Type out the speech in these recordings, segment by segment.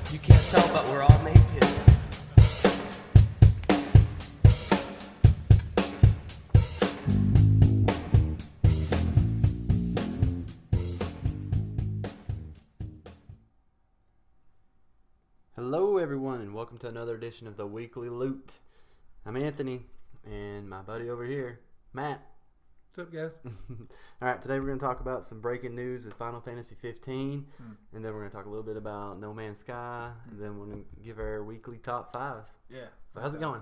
You can't tell, but we're all naked. Hello everyone and welcome to another edition of the Weekly Loot. I'm Anthony and my buddy over here, Matt. What's up, guys? Alright, today we're going to talk about some breaking news with Final Fantasy 15 and then we're going to talk a little bit about No Man's Sky and then we're going to give our weekly top 5s. Yeah. So how's it going?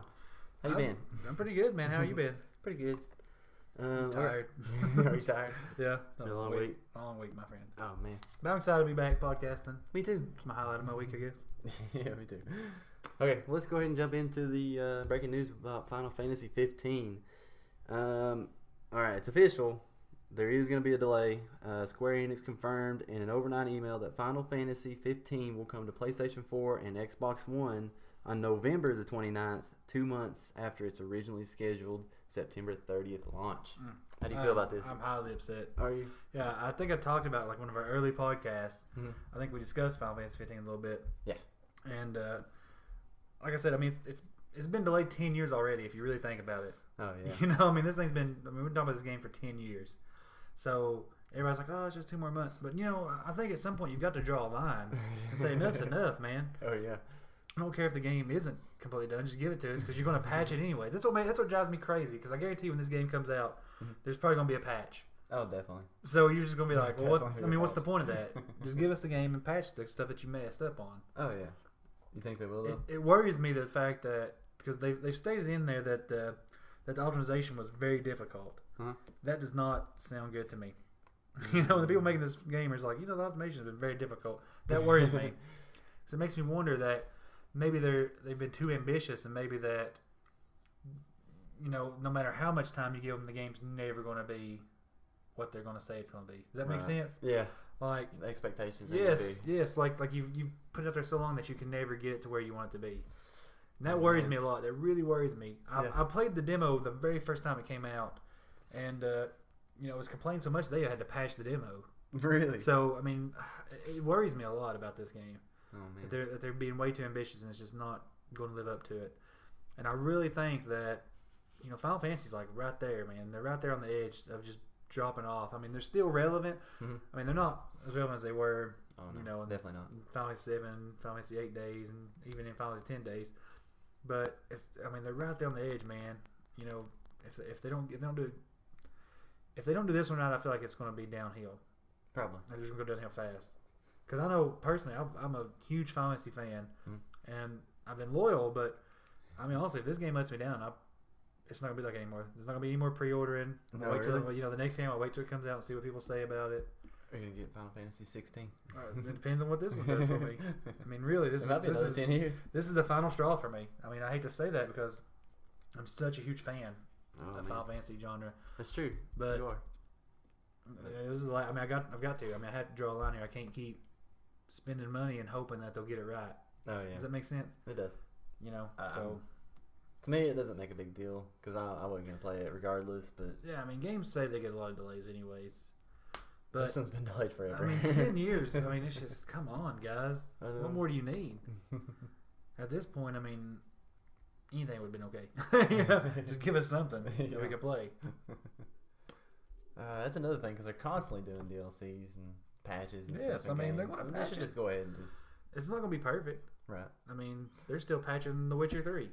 How you been? I'm pretty good, man. How you been? Pretty good. I'm tired. Are you tired? Yeah. Been a long week. Long week, my friend. Oh man. But I'm excited to be back podcasting. Me too. It's my highlight of my week, I guess. Yeah, me too. Okay, let's go ahead and jump into the breaking news about Final Fantasy 15. Alright, it's official. There is going to be a delay. Square Enix confirmed in an overnight email that Final Fantasy 15 will come to PlayStation 4 and Xbox One on November the 29th, 2 months after its originally scheduled September 30th launch. How do you feel about this? I'm highly upset. Are you? Yeah, I think I talked about like one of our early podcasts. I think we discussed Final Fantasy 15 a little bit. Yeah. And like I said, I mean, it's been delayed 10 years already if you really think about it. Oh, yeah. You know, I mean, this thing's been, we've been talking about this game for 10 years. So everybody's like, oh, it's just 2 more months. But, you know, I think at some point you've got to draw a line and say enough's enough, man. Oh, yeah. I don't care if the game isn't completely done. Just give it to us because you're going to patch it anyways. That's what drives me crazy because I guarantee when this game comes out, there's probably going to be a patch. Oh, definitely. So you're just going to be like, well, what's the point of that? Just give us the game and patch the stuff that you messed up on. Oh, yeah. You think they will, though? It worries me the fact that, because they've stated in there that the optimization was very difficult. That does not sound good to me. You know, the people making this game are like, you know, the optimization has been very difficult. That worries me. So it makes me wonder that maybe they've been too ambitious and maybe that, you know, no matter how much time you give them, the game's never going to be what they're going to say it's going to be. Does that make sense? Yeah. Like the expectations. Yes. Like you've put it out there so long that you can never get it to where you want it to be. And that worries me a lot. That really worries me. I played the demo the very first time it came out, and you know, it was complaining so much they had to patch the demo. Really? So I mean, it worries me a lot about this game. Oh man. That they're being way too ambitious and it's just not going to live up to it. And I really think that, you know, Final Fantasy's like right there, man. They're right there on the edge of just dropping off. I mean, they're still relevant. I mean, they're not as relevant as they were. Oh, no, you know, in definitely not. Final Fantasy 7, Final Fantasy 8 days, and even in Final Fantasy 10 days. But they're right there on the edge, man. You know, if they don't do this one right, I feel like it's going to be downhill. Probably. They're just going to go downhill fast. Because I know personally, I'm a huge Final Fantasy fan, and I've been loyal. But I mean, honestly, if this game lets me down, it's not gonna be like anymore. There's not gonna be any more pre-ordering. No, wait till really? You know, the next game I'll wait till it comes out and see what people say about it. Are you gonna get Final Fantasy 16? It depends on what this one does for me. I mean, really, this is 10 years. This is the final straw for me. I mean, I hate to say that because I'm such a huge fan of the Final Fantasy genre. That's true. But you are. This is like, I mean, I've got to. I mean, I had to draw a line here. I can't keep spending money and hoping that they'll get it right. Oh yeah. Does that make sense? It does. You know, so. To me, it doesn't make a big deal because I wasn't going to play it regardless. But yeah, I mean, games say they get a lot of delays anyways. But this one's been delayed forever. I mean, 10 years. I mean, it's just, come on, guys. What more do you need? At this point, I mean, anything would have been okay. You know, just give us something that we could play. That's another thing because they're constantly doing DLCs and patches and stuff. Yes, I mean, they're going to patch They should it. just go ahead and just. It's not going to be perfect. Right. I mean, they're still patching The Witcher 3.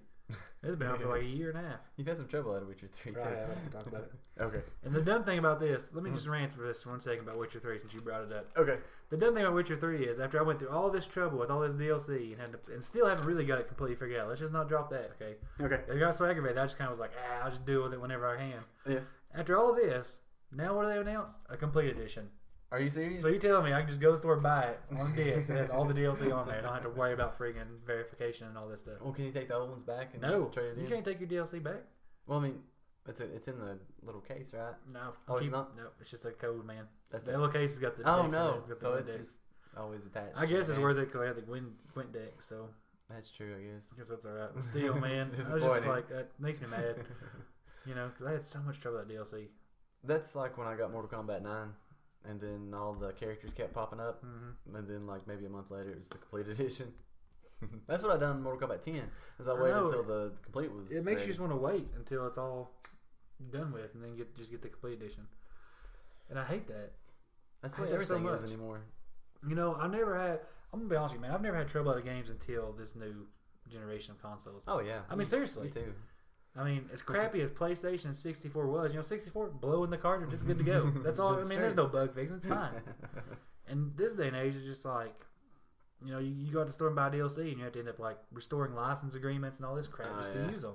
It's been out for like a year and a half. You've had some trouble out of Witcher 3 too. Right, I haven't talked about it. Okay. And the dumb thing about this, let me just rant for this 1 second about Witcher 3 since you brought it up. Okay. The dumb thing about Witcher 3 is after I went through all this trouble with all this DLC and still haven't really got it completely figured out. Let's just not drop that, okay? Okay. It got so aggravated, I just kind of was like, I'll just deal with it whenever I can. Yeah. After all this, now what do they announce? A complete edition. Are you serious? So you're telling me I can just go to the store and buy it on disc that has all the DLC on there. I don't have to worry about friggin' verification and all this stuff. Well, can you take the old ones back and No, trade it in? you can't take your DLC back. Well, I mean, it's in the little case, right? No. Oh, it's not? No, it's just a code, man. That's the little case has got the Oh, disc no. got the So it's disc. just always attached. I guess it's worth it because I had the Gwent deck, so. That's true, I guess. I guess that's alright. But still, man, I was just like, that makes me mad. You know, because I had so much trouble with that DLC. That's like when I got Mortal Kombat 9. And then all the characters kept popping up. And then, like, maybe a month later, it was the complete edition. That's what I done in Mortal Kombat 10. Is I waited until the complete was. It makes you just want to wait until it's all done with, and then just get the complete edition. And I hate that. That's the way everything is anymore. You know, I'm gonna be honest with you, man. I've never had trouble out of games until this new generation of consoles. Oh yeah. I mean, seriously. Me too. I mean, as crappy as PlayStation and 64 was, 64 blowing the cartridge, it's good to go. That's all. I mean, there's no bug fixing. It's fine. And this day and age is just like, you go out to the store and buy DLC, and you have to end up like restoring license agreements and all this crap just to use them.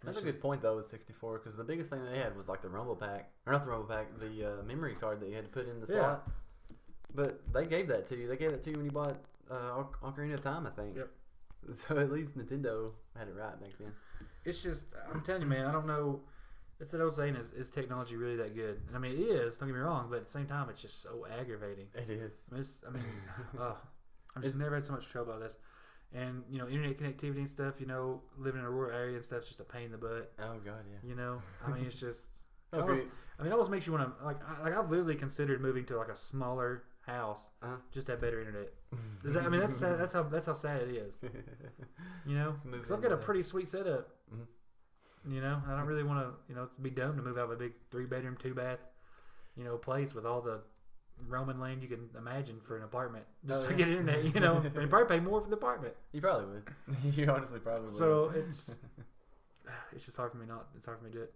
That's a good point though with 64, because the biggest thing they had was like the Rumble Pack, or not the Rumble Pack, the memory card that you had to put in the slot. But they gave that to you. They gave it to you when you bought Ocarina of Time, I think. Yep. So at least Nintendo had it right back then. It's just, I'm telling you, man, I don't know. It's that old saying, is technology really that good? And I mean, it is, don't get me wrong, but at the same time, it's just so aggravating. It is. I've just never had so much trouble with this. And, internet connectivity and stuff, living in a rural area and stuff, it's just a pain in the butt. Oh, God, yeah. I mean, it's just, it almost makes you want to, I've literally considered moving to, a smaller house just to have better internet. That's how sad it is. Because I've got a pretty sweet setup. Mm-hmm. I don't really want to, it's be dumb to move out of a big 3-bedroom, 2-bath, place with all the Roman land you can imagine for an apartment just to get internet. And you probably pay more for the apartment. You probably would. You honestly probably would. So it's just hard for me to do it.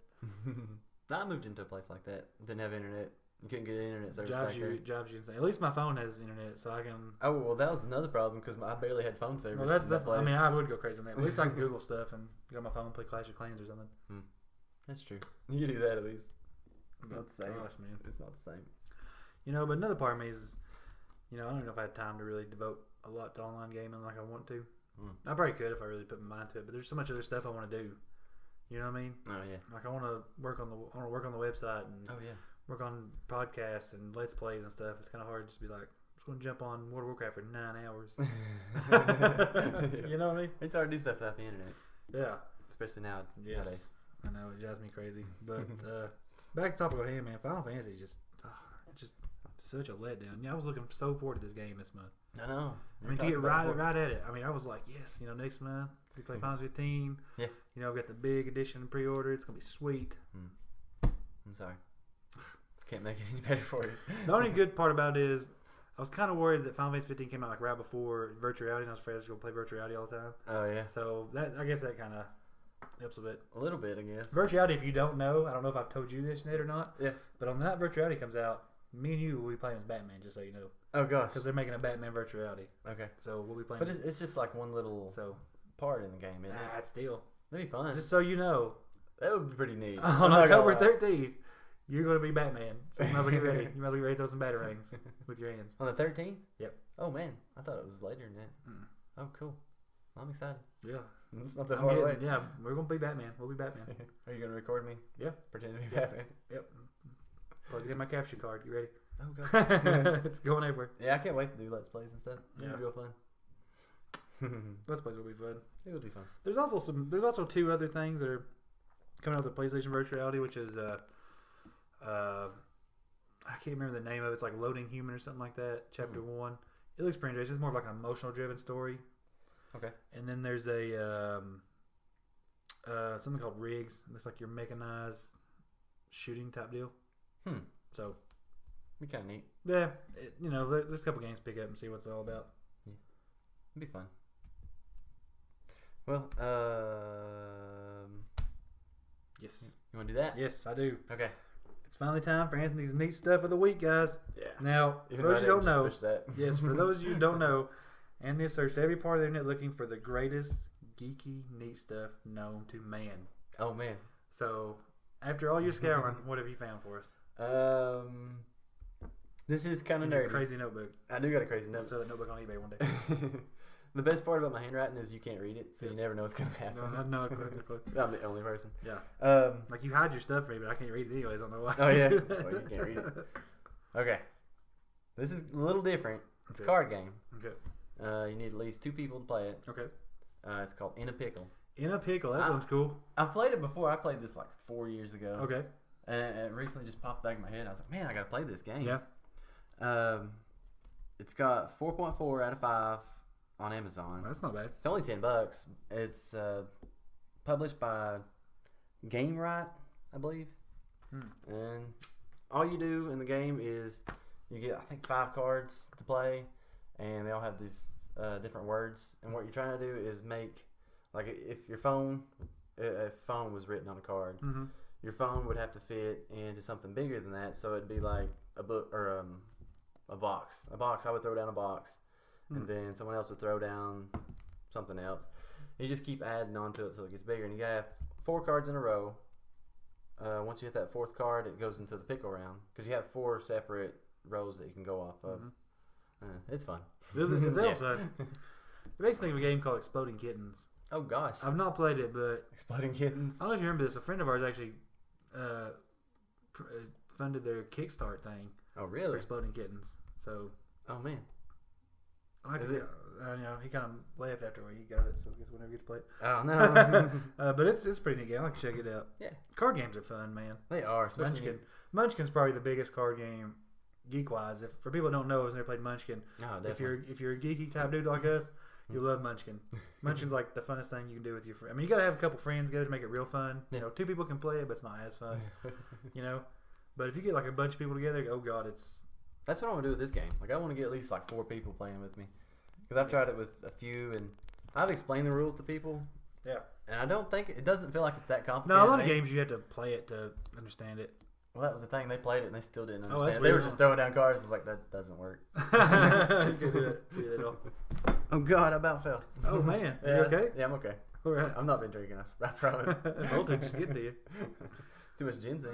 I moved into a place like that. Didn't have internet. You couldn't get internet service back there. Drives you insane. At least my phone has internet, so I can. Oh well, that was another problem because I barely had phone service. Well, that's. I mean, I would go crazy on that. At least I can Google stuff and get on my phone and play Clash of Clans or something. That's true. You can do that at least. It's not the same. Gosh, man, it's not the same. But another part of me is, I don't know if I had time to really devote a lot to online gaming like I want to. I probably could if I really put my mind to it, but there's so much other stuff I want to do. You know what I mean? Oh yeah. Like I want to work on the website and work on podcasts and let's plays and stuff. It's kind of hard just to be like, I'm just going to jump on World of Warcraft for 9 hours. You know what I mean? It's hard to do stuff without the internet. Yeah. Especially nowadays. Yes. I know, it drives me crazy. But back to the topic of hand, man. Final Fantasy just such a letdown. I was looking so forward to this game this month. I know. To get right at it. I was like, yes, next month we play Final 15. Yeah. I've got the big edition pre-order. It's gonna be sweet. I'm sorry. Can't make it any better for you. The only good part about it is I was kind of worried that Final Fantasy 15 came out right before virtual reality, and I was afraid I was gonna play virtual reality all the time. Oh yeah. So I guess that kind of helps a bit. A little bit, I guess. Virtual reality, if you don't know, I don't know if I've told you this yet or not. Yeah. But on that virtual reality comes out, me and you will be playing as Batman, just so you know. Oh gosh. Because they're making a Batman virtual reality. Okay. So we'll be playing. But it's just like one little part in the game, isn't it? It's still. That'd be fun. Just so you know. That would be pretty neat. On October 13th, you're going to be Batman. So you might as well get ready. You might as well get ready to throw some batarangs with your hands. On the 13th? Yep. Oh man, I thought it was later than that. Oh cool. I'm excited. Yeah. It's not that far away. Yeah, we're going to be Batman. We'll be Batman. Are you going to record me? Yeah. Pretend to be Batman? Yep. Plug it in my capture card. You ready? Oh god. It's going everywhere. Yeah, I can't wait to do Let's Plays and stuff. It'll be real fun. Let's Plays will be fun. It will be fun. There's also 2 other things that are coming out of the PlayStation Virtual Reality, which is I can't remember the name of it. It's like Loading Human or something like that. Chapter 1. It looks pretty interesting. It's more of like an emotional driven story. Okay. And then there's a something called Rigs. It looks like your mechanized shooting type deal. So be kind of neat. Yeah, there's a couple games to pick up and see what it's all about. Yeah, it'd be fun. Well, yes. You want to do that? Yes, I do. Okay. It's finally time for Anthony's neat stuff of the week, guys. Yeah. Now, for those you don't know, yes, for those of you who don't know, Anthony searched every part of the internet looking for the greatest geeky neat stuff known to man. Oh man. So, after all your scouring, what have you found for us? This is kind of nerdy. Crazy notebook. I do got a crazy notebook. I'll sell that notebook on eBay one day. The best part about my handwriting is you can't read it, so you never know what's going to happen. No, I'm the only person. Yeah. Like you hide your stuff from me, but I can't read it anyways. I don't know why. Oh yeah. It's like you can't read it. Okay. This is a little different. It's a card game. Okay. You need at least 2 people to play it. Okay. It's called In a Pickle. In a Pickle. That sounds cool. I've played it before. I played this like 4 years ago. Okay. And it recently just popped back in my head. I was like, man, I got to play this game. Yeah. It's got 4.4 out of 5 on Amazon. That's not bad. It's only $10. It's published by Game Right, I believe. And all you do in the game is you get, I think, 5 cards to play, and they all have these different words. And what you're trying to do is make, like, if your phone, if phone was written on a card, your phone would have to fit into something bigger than that. So it'd be like a book or a box. A box. I would throw down a box, and then someone else would throw down something else. You just keep adding on to it until it gets bigger, and you gotta have 4 cards in a row. Once you hit that 4th card, it goes into the pickle round because you have 4 separate rows that you can go off of. It's fun. It sounds fun. It makes me think of a game called Exploding Kittens. Oh gosh, I've not played it, but Exploding Kittens. I don't know if you remember this. A friend of ours actually funded their Kickstart thing. Oh For really? Exploding Kittens. So Oh man. I know he kind of laughed after he got it, so I guess whenever you get to play it. Oh no. But it's pretty neat game. I like to check it out. Yeah. Card games are fun, man. They are. Especially Munchkin's probably the biggest card game, geek wise. If for people who don't know, who's never played Munchkin, Oh, definitely. if you're a geeky type dude like us, you'll love Munchkin. Munchkin's like the funnest thing you can do with your friend. I mean, you gotta have a couple friends together to make it real fun. You know, 2 people can play it, but it's not as fun. You know, but if you get like a bunch of people together, oh god, That's what I want to do with this game. Like I want to get at least like 4 people playing with me, because I've tried it with a few, and I've explained the rules to people. yeah. And I don't think it doesn't feel like it's that complicated. No, a lot to of me. games you have to play it to understand it. Well, that was the thing. They played it and they still didn't Oh, understand. that's They were weird. just throwing down cards. It's like that doesn't work. You can't do that at all. Oh God, I about fell. Oh man, Yeah, you okay? Yeah, I'm okay. All right. I've not been drinking. I promise. Voltage is getting to you. Too much ginseng.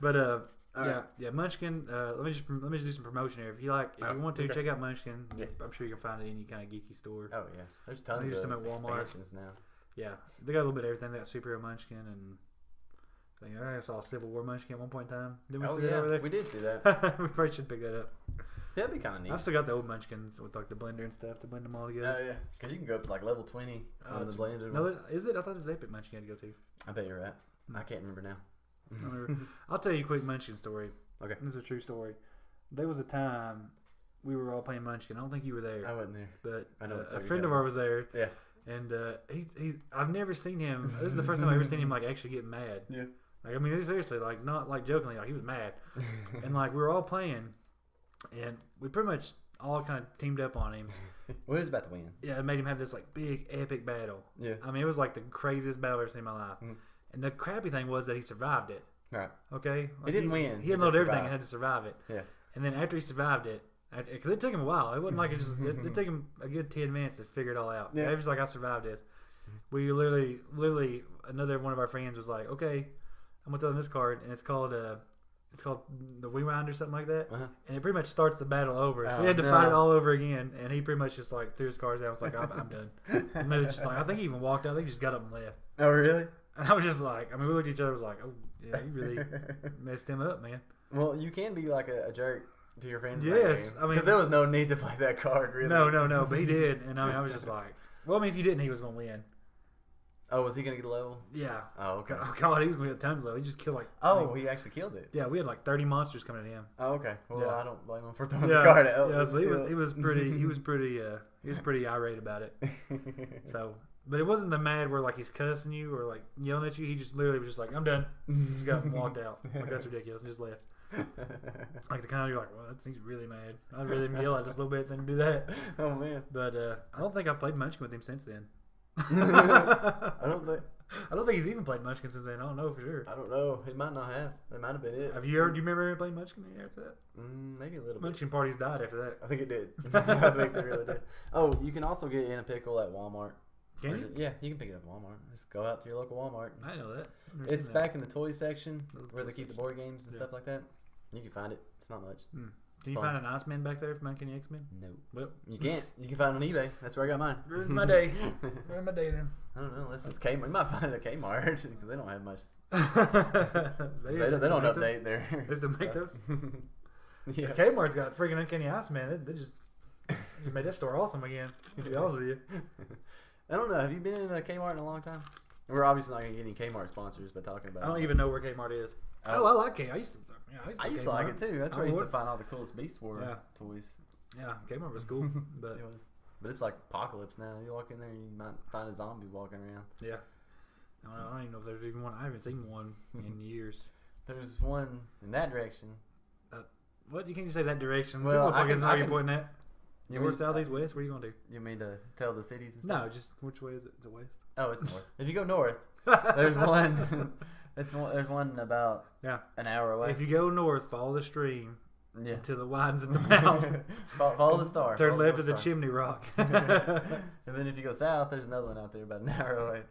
But All right. yeah, Munchkin. Let me just do some promotion here. If you want to okay. check out Munchkin, Yeah. I'm sure you can find it in any kind of geeky store. Oh yes, there's tons There's some of at Walmart. expansions now. Yeah, they got a little bit of everything. They got Superhero Munchkin and I think I saw Civil War Munchkin at one point in time. Did we Oh see that over yeah, there? we did see that. We probably should pick that up. That'd be kind of neat. I've still got the old Munchkins with like the blender and stuff to blend them all together. Oh yeah, because you can go up to like level 20 on the blender. No, ones. is it? I thought it was Epic Munchkin you had to go to. I bet you're right. I can't remember now. I don't remember. I'll tell you a quick Munchkin story. Okay. This is a true story. There was a time we were all playing Munchkin. I don't think you were there. I wasn't there. But I know a friend of ours was there. Yeah. And he's I've never seen him. This is the first time I've ever seen him like actually get mad. Yeah. Like I mean seriously, like not like jokingly, like he was mad. And like we were all playing, and we pretty much all kind of teamed up on him. Well, he was about to win. Yeah, it made him have this like big epic battle. Yeah. I mean it was like the craziest battle I've ever seen in my life. And the crappy thing was that he survived it. Right. Okay, He didn't win. He He unloaded just everything and survived. had to survive it. Yeah. And then after he survived it, because it took him a while. It wasn't like it just. It took him a good 10 minutes to figure it all out. Yeah. He was like, I survived this. We literally, another one of our friends was like, okay, I'm gonna throw in this card, and it's called the Rewind or something like that. Uh-huh. And it pretty much starts the battle over. So Oh, he had to no. fight it all over again, and he pretty much just like threw his cards down. I was like, I'm done. And then it's just like I think he even walked out. I think he just got up and left. Oh really? And I was just like, I mean, we looked at each other. Was like, oh yeah, you really messed him up, man. Well, you can be like a jerk to your friends. Yes, I mean- because there was no need to play that card. Really. No, but he did, and I mean, I was just like, well, I mean, if you didn't, he was gonna win. Oh, was he gonna get a level? Yeah. Oh, okay. Oh god, he was gonna get tons of. He just killed like. Oh, he actually killed it. Yeah, we had like 30 monsters coming at him. Oh, okay. Well, Yeah. I don't blame him for throwing Yeah, the card out. yeah. but So still. he was pretty irate about it. So, but it wasn't the mad where like he's cussing you or like yelling at you. He just literally was just like, I'm done. Just got up and walked out. Like that's ridiculous, and just left. Like the kind of you're like, well, he's really mad. I'd rather him yell at just a little bit than do that. Oh man. But I don't think I've played Munchkin with him since then. I don't think he's even played Munchkin since then. I don't know for sure. I don't know. He might not have. That might have been it. Do you remember ever playing Munchkin after that? Maybe a little bit. Munchkin parties died after that. I think it did. I think they really did. Oh, you can also get in a pickle at Walmart. Can you? Yeah, you can pick it up at Walmart. Just go out to your local Walmart. I didn't know that. I've never It's seen that. back in the toy section Those where they toy keep the section. board games and Yeah. stuff like that. You can find it. It's not much. Can you fun. find an Iceman back there from Uncanny X-Men? No. Well, You can't. You can find it on eBay. That's where I got mine. ruins my day. Ruins my day then. I don't know. Unless it's Kmart. You might find it at Kmart because they don't have much. they They don't update their. They still make stuff. those? Yeah. Kmart's got freaking Uncanny Iceman. They just made that store awesome again. To be honest with you. I don't know. Have you been in a Kmart in a long time? We're obviously not going to get any Kmart sponsors by talking about I it. don't even know where Kmart is. Oh. I like Kmart. I used to like it too. That's where I used to find all the coolest Beast Wars Yeah. toys. Yeah, Kmart was cool, but It was. But it's like apocalypse now. You walk in there, you might find a zombie walking around. yeah. I don't even know if there's even one. I haven't seen one in years. There's one in that direction. What? You can't just say that direction. Well, People fucking know where you're pointing at. You North, mean- south, east, west? Where are you going to? You mean to tell the cities and stuff? No, just which way is it? Is it west? Oh, it's north. If you go north, there's one. There's one about Yeah. an hour away. If you go north, follow the stream Yeah. until it widens at the mouth. Follow the star. Turn Follow left at the North Star. Chimney Rock. And then if you go south, there's another one out there about an hour away.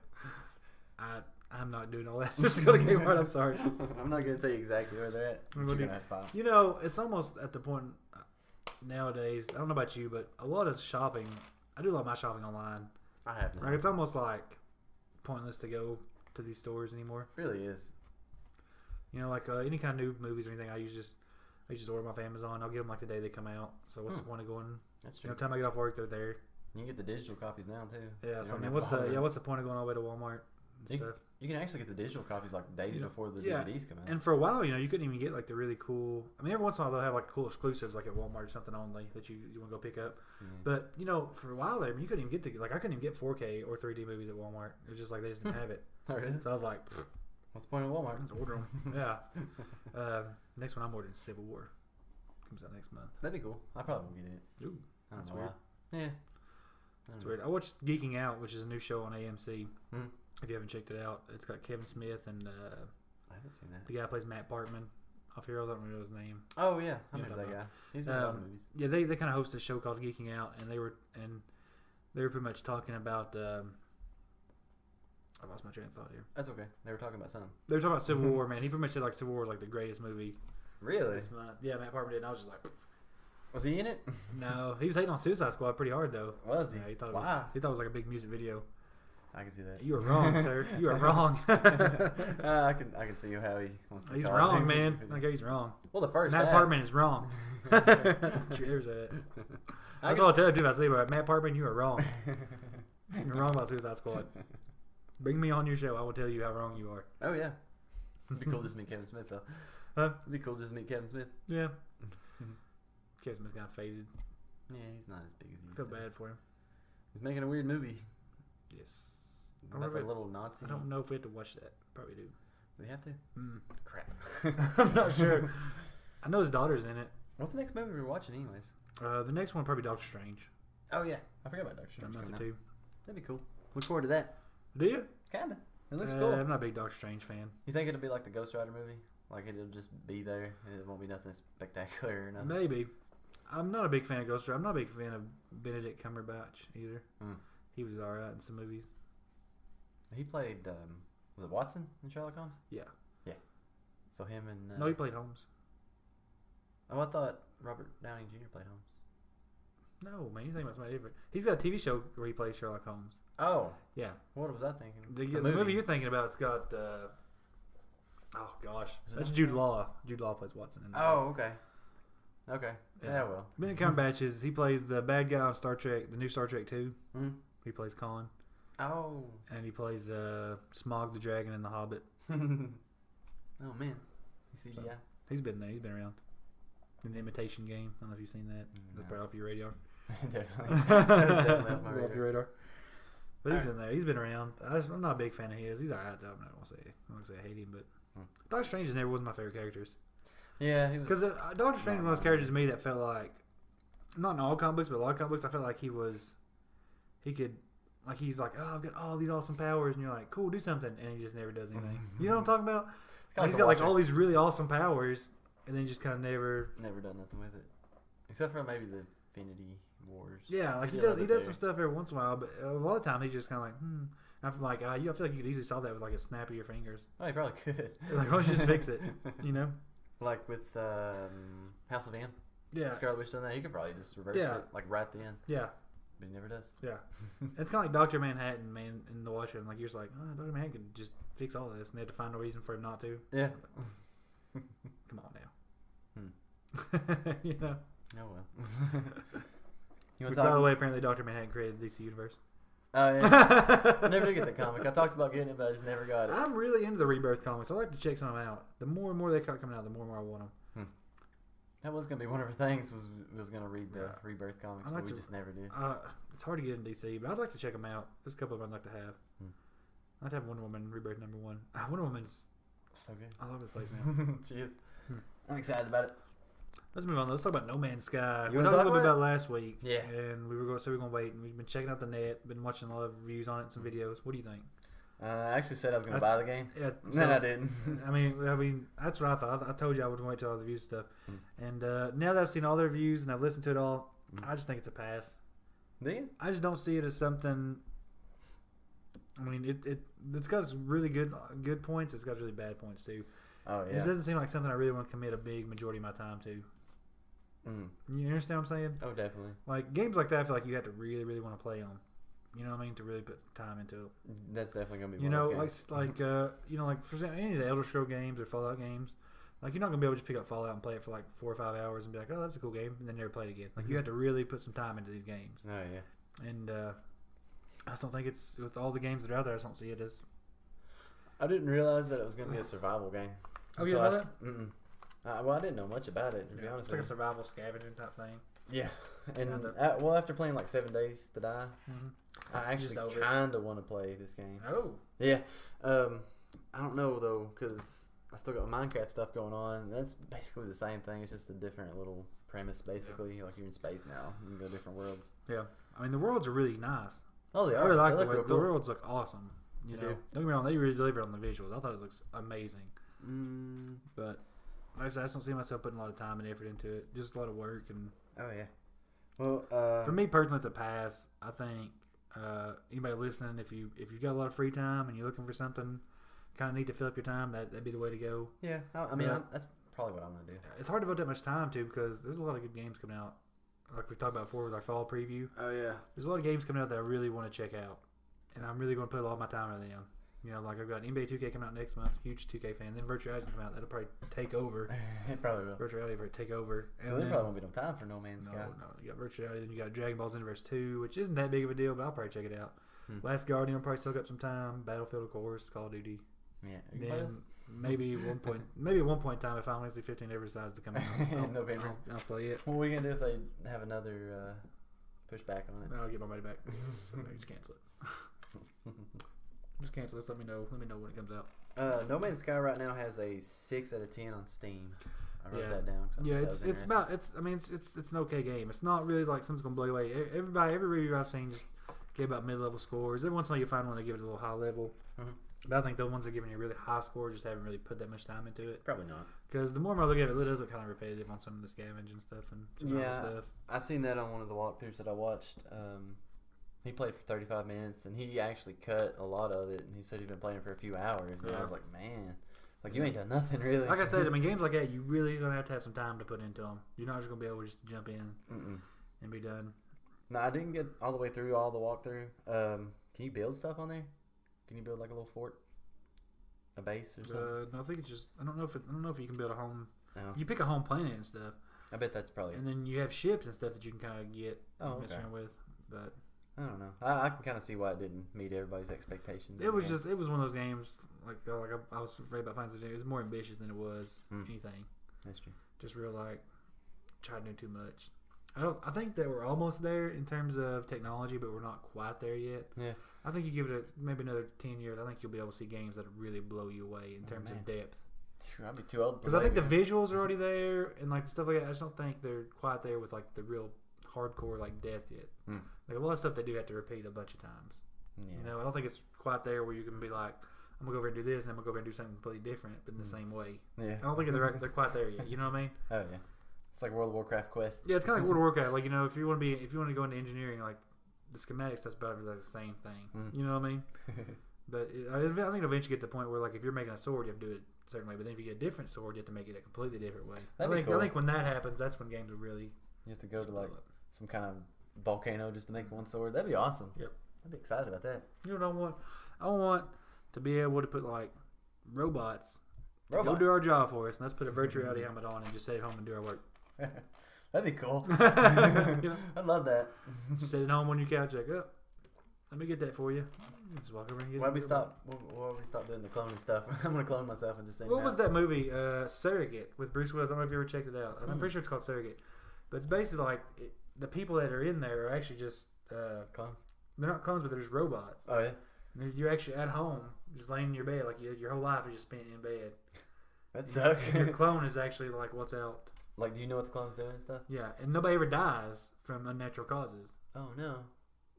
I'm not doing all that. Just go to Kmart. I'm sorry. I'm not going to tell you exactly where they're at. But What you're do going to have to find 'em. You know, it's almost at the point nowadays. I don't know about you, but a lot of shopping. I do a lot of my shopping online. I have no. Like it's almost like pointless to go to these stores anymore. It really is. You know, like any kind of new movies or anything, I just order them off Amazon. I'll get them like the day they come out. So what's the point of going? That's You true. know, time I get off work, they're there. You can get the digital copies now too. Yeah. you So I don't mean, have what's to bother. what's the point of going all the way to Walmart and You- stuff? You can actually get the digital copies like days Yeah. before the Yeah. DVDs come out. And for a while, you know, you couldn't even get like the really cool. I mean, every once in a while they'll have like cool exclusives, like at Walmart or something only that you want to go pick up. Yeah. But you know, for a while there, I mean, you couldn't even get I couldn't even get 4K or 3D movies at Walmart. It was just like they just didn't have it. Oh, really? So I was like, What's the point of Walmart? let's order them. Yeah. Next one I'm ordering Civil War. Comes out next month. That'd be cool. I probably won't get it. Ooh, I don't that's know weird. why. Yeah. It's weird. I watched Geeking Out, which is a new show on AMC. Hmm. If you haven't checked it out, it's got Kevin Smith and I haven't seen that. the guy who plays Matt Parkman. Off Heroes, I don't remember his name. Oh yeah, I Yeah, remember that I guy. He's been in a lot of Um, movies. Yeah, they kind of host a show called Geeking Out, and they were pretty much talking about. I lost my train of thought here. That's okay. They were talking about something. They were talking about Civil War, man. He pretty much said like Civil War was like the greatest movie Really? this month. Yeah, Matt Parkman did. And I was just like, Was he in it? no. He was hating on Suicide Squad pretty hard though. Was he? Yeah, he thought it Wow. was like a big music video. I can see that. You are wrong, sir. You are wrong. I can see how he wants to. He's call it wrong, big man. music video. Like he's wrong. Well, the first Matt half. Parkman is wrong. Don't you ever say that. That's all I tell people. I say about Matt Parkman, you are wrong. You're wrong about Suicide Squad. Bring me on your show. I will tell you how wrong you are. Oh yeah. It'd be cool just to meet Kevin Smith though. Huh? It'd be cool just to meet Kevin Smith. Yeah. Kevin Smith got faded. Yeah, he's not as big as he I used feel to. bad for him. He's making a weird movie. Yes. About the little Nazi. I don't know if we have to watch that. Probably do. Do we have to? Mm. Crap. I'm not sure. I know his daughter's in it. What's the next movie we're watching, anyways? The next one probably Doctor Strange. Oh yeah, I forgot about Doctor Strange. Month or coming out. two. That'd be cool. Look forward to that. Do you? Kinda. It looks cool. I'm not a big Doctor Strange fan. You think it'll be like the Ghost Rider movie? Like it'll just be there and it won't be nothing spectacular or nothing? Maybe. I'm not a big fan of Ghost Rider. I'm not a big fan of Benedict Cumberbatch either. Mm. He was alright in some movies. He played, was it Watson in Sherlock Holmes? Yeah. Yeah. So him and... No, he played Holmes. Oh, I thought Robert Downey Jr. played Holmes. No, man, you're thinking about somebody different. He's got a TV show where he plays Sherlock Holmes. Oh. Yeah. What was I thinking? The movie you're thinking about, it's got... oh, gosh. Is it That's not- Jude Law. Jude Law plays Watson in that. Oh, okay. Okay. Yeah, well. Benedict Cumberbatch he plays the bad guy on Star Trek, the new Star Trek 2. Hmm. He plays Colin. Oh. And he plays Smaug the Dragon in The Hobbit. Oh, man. You CGI? He's been there. He's been around. In the Imitation Game. I don't know if you've seen that. That's probably off your radar. Definitely. That's definitely off my Off radar. your radar. But he's Alright. in there. He's been around. I'm not a big fan of his. He's alright though. I'm not gonna say I hate him, but Doctor Strange is never one of my favorite characters. Yeah, he was... Because Doctor Strange is one of those characters to me that felt like, not in all comic books, but a lot of comic books, I felt like he's like, oh, I've got all these awesome powers, and you're like, cool, do something, and he just never does anything. You know what I'm talking about? kinda He's like got a like Watcher. all these really awesome powers, and then just kind of never. Never done nothing with it. Except for maybe the Infinity Wars. Yeah, like he did a does. He little does bit some stuff every once in a while, but a lot of time he's just kind of like, And I'm like, I feel like you could easily solve that with like a snap of your fingers. Oh, he probably could. Like, why don't you just fix it? You know? Like with House of M. Yeah. Scarlet Witch done that. He could probably just reverse Yeah. it, like right at the end. Yeah. But he never does. Yeah. It's kind of like Dr. Manhattan, man, in The Watcher. Like, you're just like, oh, Dr. Manhattan could just fix all this, and they had to find a reason for him not to. Yeah. Come on now. You know? Oh, well. You Which, want by the way, apparently Dr. Manhattan created the DC Universe. Oh, yeah. I never did get the comic. I talked about getting it, but I just never got it. I'm really into the Rebirth comics. I like to check some of them out. The more and more they start coming out, the more and more I want them. That was gonna be one of her things. Was gonna read the Rebirth comics, I'd like but we to- just never did. It's hard to get in DC, but I'd like to check them out. There's a couple of them I'd like to have. I'd have Wonder Woman Rebirth #1. Wonder Woman's So good. all over the place now. She is. I'm excited about it. Let's move on. Let's talk about No Man's Sky. You We wanna talked a talk little bit about about it last week. Yeah. And we were going, so we're going to wait. And we've been checking out the net. Been watching a lot of reviews on it, some videos. What do you think? I actually said I was gonna buy the game. Yeah, Then I didn't. I mean, that's what I thought. I told you I would wait till all the review stuff. And now that I've seen all the reviews and I've listened to it all, I just think it's a pass. Do you? I just don't see it as something. I mean, it's got its really good points. It's got really bad points too. Oh It yeah. doesn't seem like something I really want to commit a big majority of my time to. You understand what I'm saying? Oh, definitely. Like games like that, I feel like you have to really, really want to play them. You know what I mean? To really put time into it. That's definitely gonna be You one know, of those games. like for example, any of the Elder Scrolls games or Fallout games, like you're not gonna be able to just pick up Fallout and play it for like 4 or 5 hours and be like, oh, that's a cool game, and then never play it again. Like you have to really put some time into these games. Oh yeah. And I just don't think it's with all the games that are out there. I just don't see it as. I didn't realize that it was gonna be a survival game. Oh, you Until know that? Mm-mm. Well, I didn't know much about it, to be honest It's like a with you. survival scavenger type thing. Yeah. And Kinda. well, after playing like 7 Days to Die, I Just actually over it. kind of want to play this game. Oh, Yeah. I don't know though, because I still got Minecraft stuff going on. And that's basically the same thing. It's just a different little premise, basically. Like you're in space now. You can go different worlds. yeah. I mean, the worlds are really nice. Oh, they I are. really like They the look way real the cool. worlds look awesome. You They know, do. don't get me wrong, they really delivered on the visuals. I thought it looks amazing, Mm. but like I said, I just don't see myself putting a lot of time and effort into it. Just a lot of work, and Oh yeah. Well, for me personally, it's a pass. I think anybody listening, if you've got a lot of free time and you're looking for something kind of neat to fill up your time, that'd be the way to go. yeah. I mean, Yeah. that's probably what I'm gonna do. It's hard to devote that much time to because there's a lot of good games coming out. Like we talked about before with our fall preview, Oh yeah. there's a lot of games coming out that I really want to check out, and I'm really going to put a lot of my time into them. You know, like I've got NBA 2K coming out next month, huge 2K fan. Then Virtual Reality's coming out, that'll probably take over. It probably will. Virtual Reality will probably take over. So there probably won't be no time for No Man's Sky. No, you got Virtual Reality, then you got Dragon Ball Xenoverse 2, which isn't that big of a deal, but I'll probably check it out. Last Guardian will probably soak up some time. Battlefield, of course, Call of Duty. Yeah. You can play Then maybe at one point in time, if Final Fantasy 15 ever decides to come out, In November. I'll play it. What are we gonna do if they have another pushback on it? I'll get my money back. So maybe just cancel it. Just cancel this. Let me know. Let me know when it comes out. No Man's Sky right now has a 6 out of 10 on Steam. I wrote Yeah. that down. 'Cause I Yeah, thought that it's was interesting. I mean it's an okay game. It's not really like something's gonna blow you away. Every review I've seen just gave about mid-level scores. Every once in a while you find one that give it a little high level. Mhm. But I think the ones that give you a really high score just haven't really put that much time into it. Probably not. Because the more I look at it, it does look kind of repetitive on some of the scavenging stuff and some Yeah. other stuff. I seen that on one of the walkthroughs that I watched. He played for 35 minutes, and he actually cut a lot of it. And he said he'd been playing for a few hours. And I was like, man, like you ain't done nothing really. Like I said, I mean games like that, you really gonna have to have some time to put into them. You're not just gonna be able to just jump in and be done. No, I didn't get all the way through all the walkthrough. Can you build stuff on there? Can you build like a little fort, a base or something? No, I think it's just I don't know if you can build a home. No. You pick a home planet and stuff. I bet that's probably. And then you have ships and stuff that you can kind of get mess okay. around with. But I don't know. I can kind of see why it didn't meet everybody's expectations. it was one of those games like I was afraid about Final Fantasy. It was more ambitious than it was anything. That's true. Just real like trying to do too much. I think that we're almost there in terms of technology, but we're not quite there yet. Yeah. I think you give it maybe another 10 years. I think you'll be able to see games that really blow you away in terms of depth. Phew, I'd be too old. Because I think the visuals are already there and like stuff like that. I just don't think they're quite there with like the real hardcore like depth yet. Like a lot of stuff they do have to repeat a bunch of times. Yeah. You know, I don't think it's quite there where you can be like, I'm gonna go over and do this, and I'm gonna go over and do something completely different, but in the same way. Yeah. I don't think they're quite there yet. You know what I mean? Oh yeah. It's like World of Warcraft Quest. Yeah, it's kind of like World of Warcraft. Like, you know, if you want to go into engineering, like the schematic stuff's about like the same thing. You know what I mean? But I think eventually get to the point where like if you're making a sword, you have to do it a certain way. But then if you get a different sword, you have to make it a completely different way. I think when that happens, that's when games will really. You have to go to like some kind of volcano just to make one sword. That'd be awesome. Yep. I'd be excited about that. You know what I want? I want to be able to put like robots. Robots. Go do our job for us, and let's put a virtual reality helmet on and just stay at home and do our work. That'd be cool. You know? I'd love that. Sit at home on your couch, like, oh, Let me get that for you. Just walk over and get Why it. we stop? Why we stop doing the cloning stuff? I'm gonna clone myself and just send. What was that movie? Surrogate with Bruce Willis. I don't know if you ever checked it out. I'm pretty sure it's called Surrogate, but it's basically like the people that are in there are actually just clones? they're not clones, but they're just robots. Oh yeah. You're actually at home, just laying in your bed, like your whole life is just spent in bed. That sucks. And your clone is actually like what's out. Like, do you know what the clone's doing and stuff? Yeah, and nobody ever dies from unnatural causes Oh no.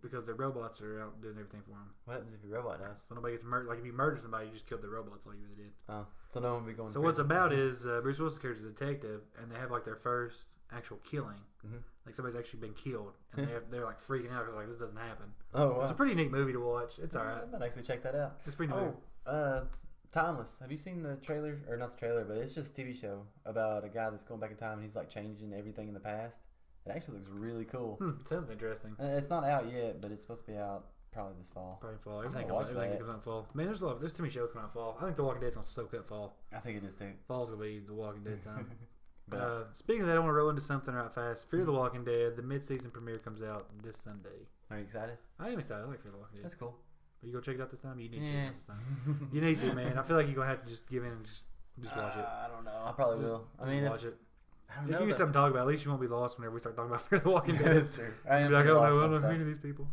because the robots are out doing everything for them. What happens if your robot dies? So nobody gets murdered. Like if you murder somebody, you just killed the robots like you really did. Oh, so no one will be going. So what's about is Bruce Willis' character is a detective, and they have like their first actual killing. Mm-hmm. Like somebody's actually been killed, and they're like freaking out because like this doesn't happen. Oh wow. It's a pretty neat movie to watch. It's alright. I might actually check that out. It's pretty neat. Timeless. Have you seen the trailer? Or not the trailer, but it's just a TV show about a guy that's going back in time and he's like changing everything in the past. It actually looks really cool. Sounds interesting. It's not out yet, but it's supposed to be out probably this fall. Probably fall. I'm Everything gonna watch everything that. comes out fall. Man, there's too many shows coming out fall. I think The Walking Dead's gonna soak up fall. I think it is too. Fall's gonna be The Walking Dead time. But, Speaking of that, I want to roll into something right fast. Fear the Walking Dead. The mid-season premiere comes out this Sunday. are you excited? I am excited. I like Fear the Walking Dead. That's cool. Are you gonna check it out this time? You need to check it Yeah. out this time. You need to, man. I feel like you're gonna have to just give in and just watch it. I don't know. I probably will. I mean, watch it. I don't If know. you need something to talk about, at least you won't be lost whenever we start talking about Fear the Walking Dead. That's true. I You'll am be like, pretty oh lost no, on I'm not stuff. hearing of these people.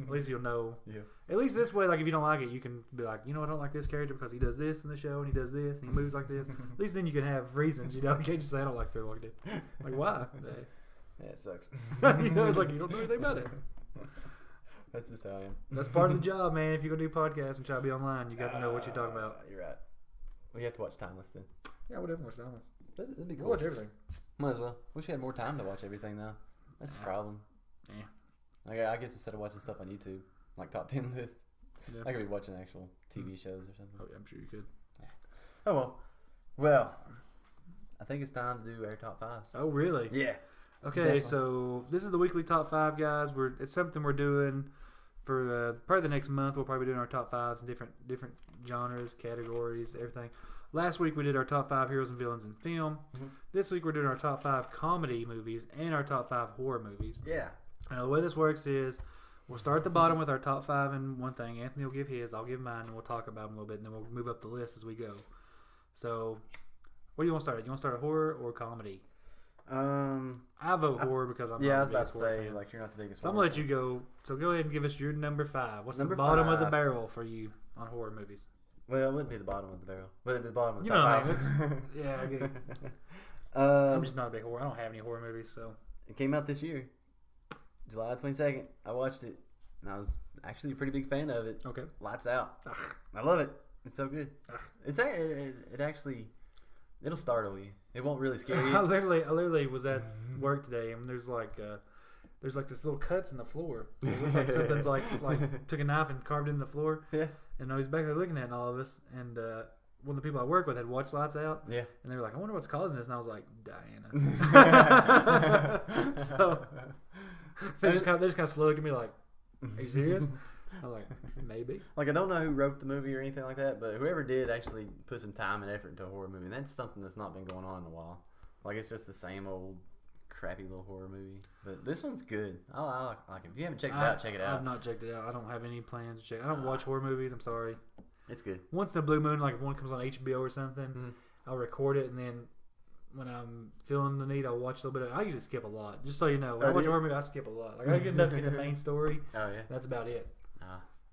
At least you'll know. Yeah. At least this way, like if you don't like it, you can be like, you know, I don't like this character because he does this in the show and he does this and he moves like this. At least then you can have reasons. You know, you can't just say I don't like Fear the Walking Dead. Like why? Yeah, it sucks. You know, it's like you don't know anything about it. That's just how I am. That's part of the job, man. If you're gonna do podcasts and try to be online, you got to know what you're talking about. You're right. Well, you have to watch Timeless then. Yeah, whatever. Watch Thomas. That'd be cool. We'll watch everything. Might as well. Wish we had more time to watch everything though. That's the problem. Yeah. Like, I guess instead of watching stuff on YouTube, like top 10 lists, Yeah. I could be watching actual TV shows or something. Oh yeah, I'm sure you could. Oh well. Well, I think it's time to do our top 5s. Oh really? Yeah. Okay, Definitely. so this is the weekly top 5, guys. It's something we're doing for probably the next month. We'll probably be doing our top 5s in different genres, categories, everything. Last week we did our top 5 heroes and villains in film. Mm-hmm. This week we're doing our top 5 comedy movies and our top 5 horror movies. Yeah. Now the way this works is we'll start at the bottom with our top 5 and one thing. Anthony will give his, I'll give mine, and we'll talk about them a little bit, and then we'll move up the list as we go. So, what do you want to start? Do you want to start a horror or comedy? I vote horror because I'm Yeah, I not was the about to biggest horror say, fan. like, you're not the biggest So I'm horror gonna let you go. So go ahead and give us your number 5. What's Number the bottom of the 5. barrel for you on horror movies? Well, it wouldn't be the bottom of the barrel, but it'd be the bottom of the You know, top like, 5. Yeah, I get it. Um, I'm just not a big horror. I don't have any horror movies, so It came out this year, July 22nd. I watched it, and I was actually a pretty big fan of it. okay. Lights out. Ugh. I love it. It's so good. Ugh. It actually, it'll startle you. It won't really scare I you. literally was at work today, and there's like this little cuts in the floor. It looks like something's like took a knife and carved it in the floor. Yeah. And I was back there looking at all of us, and one of the people I work with had watched Lights Out, Yeah. and they were like, "I wonder what's causing this," and I was like, "Diana." So they just kind of slowly looked at me like, "Are you serious?" I was like, "Maybe." Like, I don't know who wrote the movie or anything like that, but whoever did actually put some time and effort into a horror movie. And that's something that's not been going on in a while. Like, it's just the same old crappy little horror movie. But this one's good. I like it. If you haven't checked it out, check it out. I've not checked it out. I don't have any plans to check. I don't watch horror movies. I'm sorry. It's good. Once in a blue moon, like if one comes on HBO or something, I'll record it, and then when I'm feeling the need, I'll watch a little bit. I usually skip a lot, just so you know. When I watch a horror movie, I skip a lot. Like I get enough to get the main story. Oh yeah. That's about it.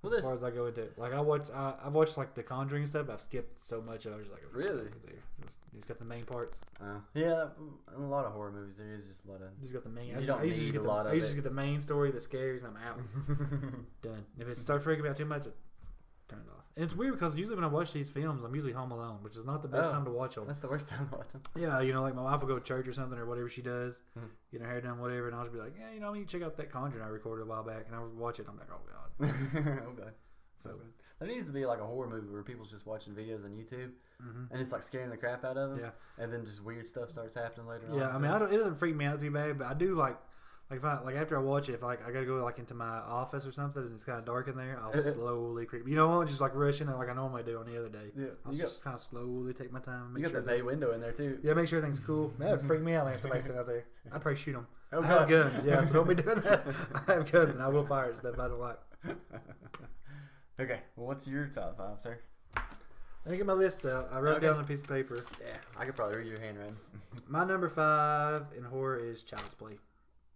Well, As far as I go into it, like I've watched like The Conjuring and stuff, but I've skipped so much. I was just like, Really? You just got the main parts. Yeah, in a lot of horror movies, there is just a lot of. You just got the main. You don't need a lot of I usually it. just get the main story, the scares, and I'm out. Done. If it starts freaking me out too much, I turn it off. And it's weird because usually when I watch these films, I'm usually home alone, which is not the best time to watch them. That's the worst time to watch them. Yeah, you know, like my wife will go to church or something or whatever she does, get her hair done, whatever, and I'll just be like, yeah, you know, I need to check out that Conjuring I recorded a while back, and I'll watch it. And I'm like, oh god. Okay. So there needs to be like a horror movie where people's just watching videos on YouTube, and it's like scaring the crap out of them. Yeah. And then just weird stuff starts happening later on. yeah, I mean, it doesn't freak me out too bad, but I do like if I after I watch it, if like I gotta go like into my office or something and it's kind of dark in there, I'll slowly creep. You know, I won't just like rush in like I normally do on the other day. Yeah, I'll just kind of slowly take my time. And make you got sure that bay window in there too. Yeah, make sure everything's cool. That would freak me out like somebody standing out there. I'd probably shoot them. Oh, I have God. guns, yeah, so don't be doing that. I have guns and I will fire at stuff I don't like. Okay, well, what's your top 5, sir? Let me get my list out. I wrote it down on a piece of paper. Yeah, I could probably read your handwriting. My number 5 in horror is Child's Play.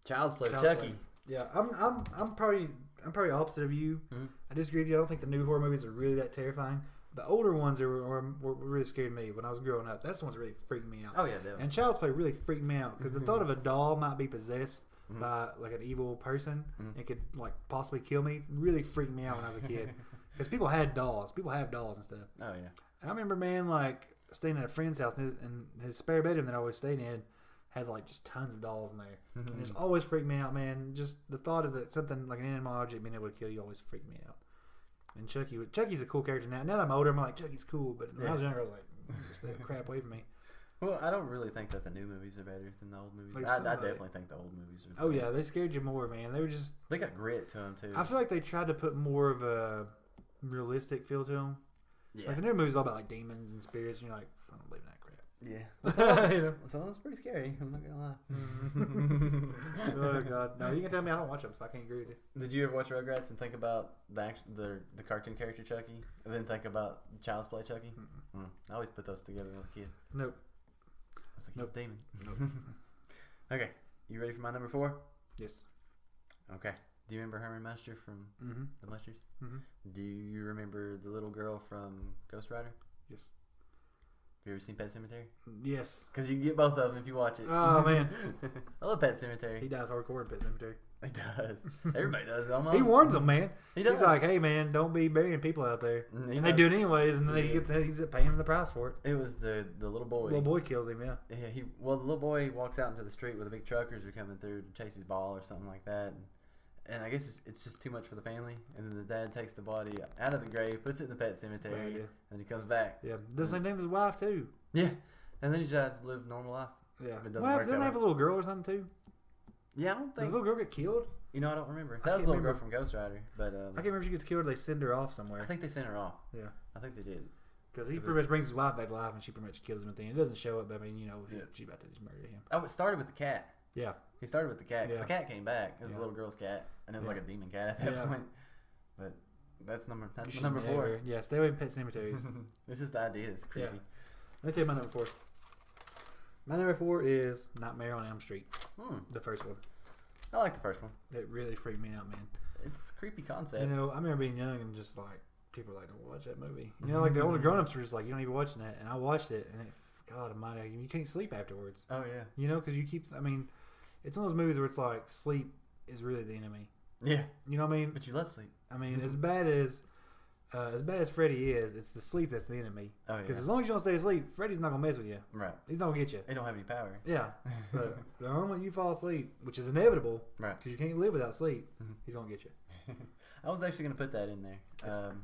Child's Play, Child's Chucky. Play. Yeah, I'm probably opposite of you. Mm-hmm. I disagree with you. I don't think the new horror movies are really that terrifying. The older ones were really scared me when I was growing up. That's the ones that really freaked me out. Oh yeah, that was. And Child's Play really freaked me out because the thought of a doll might be possessed by like an evil person and could like possibly kill me really freaked me out when I was a kid. Because people had dolls. People have dolls and stuff. Oh yeah. And I remember, man, like staying at a friend's house and his spare bedroom that I always stayed in had like just tons of dolls in there. And it just always freaked me out, man. Just the thought of that something like an animal object being able to kill you always freaked me out. And Chucky's a cool character now. Now that I'm older, I'm like, Chucky's cool. But when I was younger, I was like, just that crap away from me. Well, I don't really think that the new movies are better than the old movies. Like I definitely think the old movies are. Oh yeah, they scared you more, man. They were just. They got grit to them too. I feel like they tried to put more of a realistic feel to them. Yeah. Like the new movies all about like demons and spirits, and you're like, I don't believe in that crap. Yeah. You know? Some of them's pretty scary. I'm not gonna lie. Oh god, no! You can tell me I don't watch them, so I can't agree with you. Did you ever watch Rugrats and think about the cartoon character Chucky, and then think about Child's Play Chucky? I always put those together when I was a kid. Nope. I was like, Nope. he's a demon. Nope. Okay, you ready for my number 4? Yes. Okay. Do you remember Herman Munster from the Musters? Do you remember the little girl from Ghost Rider? Yes. Have you ever seen Pet Sematary? Yes. Because you can get both of them if you watch it. Oh man, I love Pet Sematary. he dies hardcore in Pet Cemetery. He does. Everybody does almost. He warns them, man. He does. He's like, "Hey, man, don't be burying people out there." He And they do does. it anyways, and then he's paying the price for it. It was the little boy. Little boy kills him, yeah. Yeah, the little boy walks out into the street where the big truckers are coming through to chase his ball or something like that. And I guess it's just too much for the family. And then the dad takes the body out of the grave, puts it in the pet cemetery, Right, yeah. and he comes back. Yeah, the same thing with his wife too. Yeah, and then he tries to live a normal life. Yeah, It doesn't work didn't that they have a way. little girl or something too? Yeah, I don't Does think. the little girl get killed? I don't remember. I That was can't the little girl remember. from Ghost Rider, but I can't remember if she gets killed or they send her off somewhere. I think they sent her off. Yeah, I think they did. because he 'Cause pretty much brings his wife back to life, and she pretty much kills him at the end. It doesn't show it, but I mean, Yeah. she's about to just murder him. Oh, it started with the cat. Yeah, He started with the cat because Yeah. the cat came back. It was Yeah. a little girl's cat, and it was Yeah. like a demon cat at that Yeah. point. But that's You my should number 4. never- Yeah, stay away from pet cemeteries. It's just the idea. It's creepy. Let me tell you my number 4. My number 4 is Nightmare on Elm Street, the first one. I like the first one. It really freaked me out, man. It's a creepy concept. You know, I remember being young and just like people were like, "Don't watch that movie." You know, like the older grown-ups were just like, "You don't even watching that," and I watched it, and God Almighty, you can't sleep afterwards. Oh yeah. You know, because you keep. I mean, it's one of those movies where it's like sleep is really the enemy. Yeah. You know what I mean? But you love sleep. I mean, as bad as Freddy is, it's the sleep that's the enemy. Oh yeah. Because as long as you don't stay asleep, Freddy's not gonna mess with you. Right. He's not gonna get you. They don't have any power. Yeah. But the moment you fall asleep, which is inevitable, Right. because you can't live without sleep, Mhm. he's gonna get you. I was actually gonna put that in there.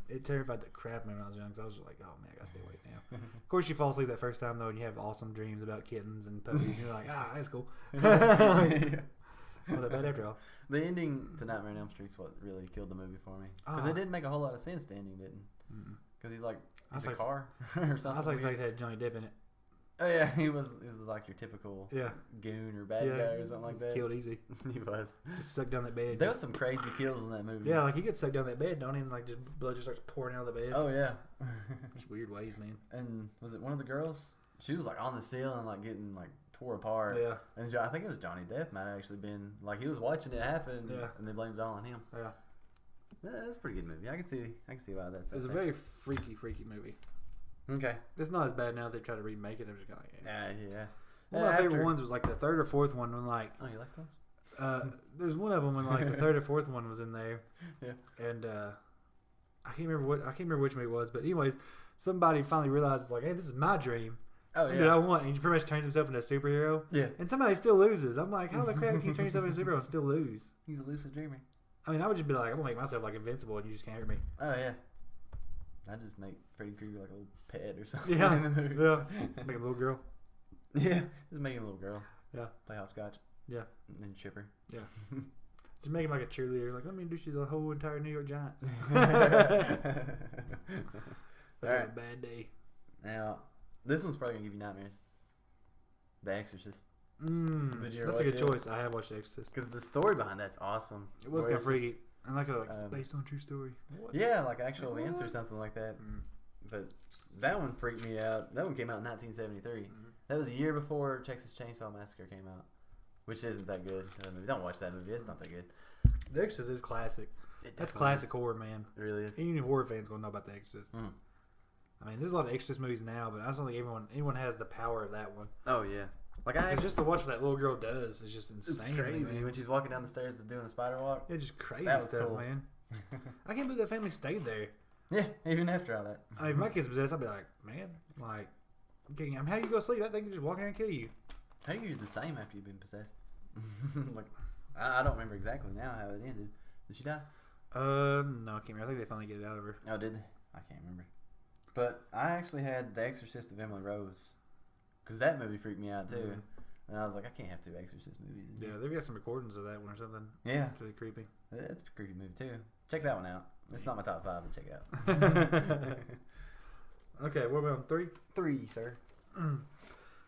It terrified the crap out of me when I was young. Because I was just like, "Oh man, I gotta stay awake now." Of course, you fall asleep that first time though, and you have awesome dreams about kittens and puppies. And you're like, "That's cool." Not that bad after all. The ending to Nightmare on Elm Street's what really killed the movie for me. Because Ah. it didn't make a whole lot of sense. The ending didn't. Because he's like, I he's was a like- car or something. I was like, weird. it had Johnny Depp in it. Oh yeah, he was like your typical Yeah. goon or bad guy or something like He's that. killed easy. He was. Just sucked down that bed. There was some crazy kills in that movie. Yeah, like he gets sucked down that bed, don't he? And like just blood just starts pouring out of the bed. Oh yeah. Just weird ways, man. And was it one of the girls? She was like on the ceiling, like getting like tore apart. Yeah. And I think it was Johnny Depp might have actually been like he was watching it happen. Yeah. And they blamed it all on him. Yeah. Yeah, that's a pretty good movie. I can see why that's. It was a very freaky movie. Okay. It's not as bad now. They try to remake it. They're just kind of like, Yeah. One of my favorite After- ones was like the third or fourth one when like Oh, you like those? there's one of them when like the third or fourth one was in there. Yeah. And I can't remember which one it was, but anyways, somebody finally realized it's like, hey, this is my dream. Oh That I yeah. want. And he pretty much turns himself into a superhero. Yeah. And somebody still loses. I'm like, how the crap can you turn yourself into a superhero and still lose? He's a lucid dreamer. I mean, I would just be like, I'm gonna make myself like invincible, and you just can't hurt me. Oh yeah. I just make Freddy Krueger like a little pet or something Yeah, in the movie. yeah. Make a little girl. Yeah. Just make him a little girl. Yeah. Play hopscotch. Yeah. And then ship her. Yeah. Just make him like a cheerleader. Like, let me introduce you to the whole entire New York Giants. But Alright. a bad day. Now, this one's probably gonna give you nightmares. The Exorcist. Did you ever That's a watch good it? choice. I have watched The Exorcist. Because the story behind that's awesome. It was Where kind of it's just- freaky. And like based on true story. What? Yeah, like actual events or What? something like that. Mm. But that one freaked me out. That one came out in 1973. Mm-hmm. That was a year before Texas Chainsaw Massacre came out, which isn't that good. Don't watch that movie. It's not that good. The Exorcist is classic. It That's definitely classic is. horror, man. It really is. Any horror fans gonna know about The Exorcist. Mm. I mean, there's a lot of Exorcist movies now, but I just don't think anyone has the power of that one. Oh yeah. Like Because just to watch what that little girl does is just it's insane. crazy man. when she's walking down the stairs doing the spider walk. Yeah, just crazy That was stuff, cool. man. I can't believe that family stayed there. Yeah, even after all that. I mean, if my kid's possessed, I'd be like, man, like, how do you go to sleep? That thing can just walk in and kill you. How are you the same after you've been possessed? Like, I don't remember exactly now how it ended. Did she die? No, I can't remember. I think they finally get it out of her. Oh, did they? I can't remember. But I actually had The Exorcist of Emily Rose, because that movie freaked me out too. Mhm. And I was like, I can't have two Exorcist movies. Yeah, they've got some recordings of that one or something. Yeah. It's really creepy. It's a creepy movie too. Check that one out. It's not my top 5, but check it out. Okay, what about 3? 3, sir.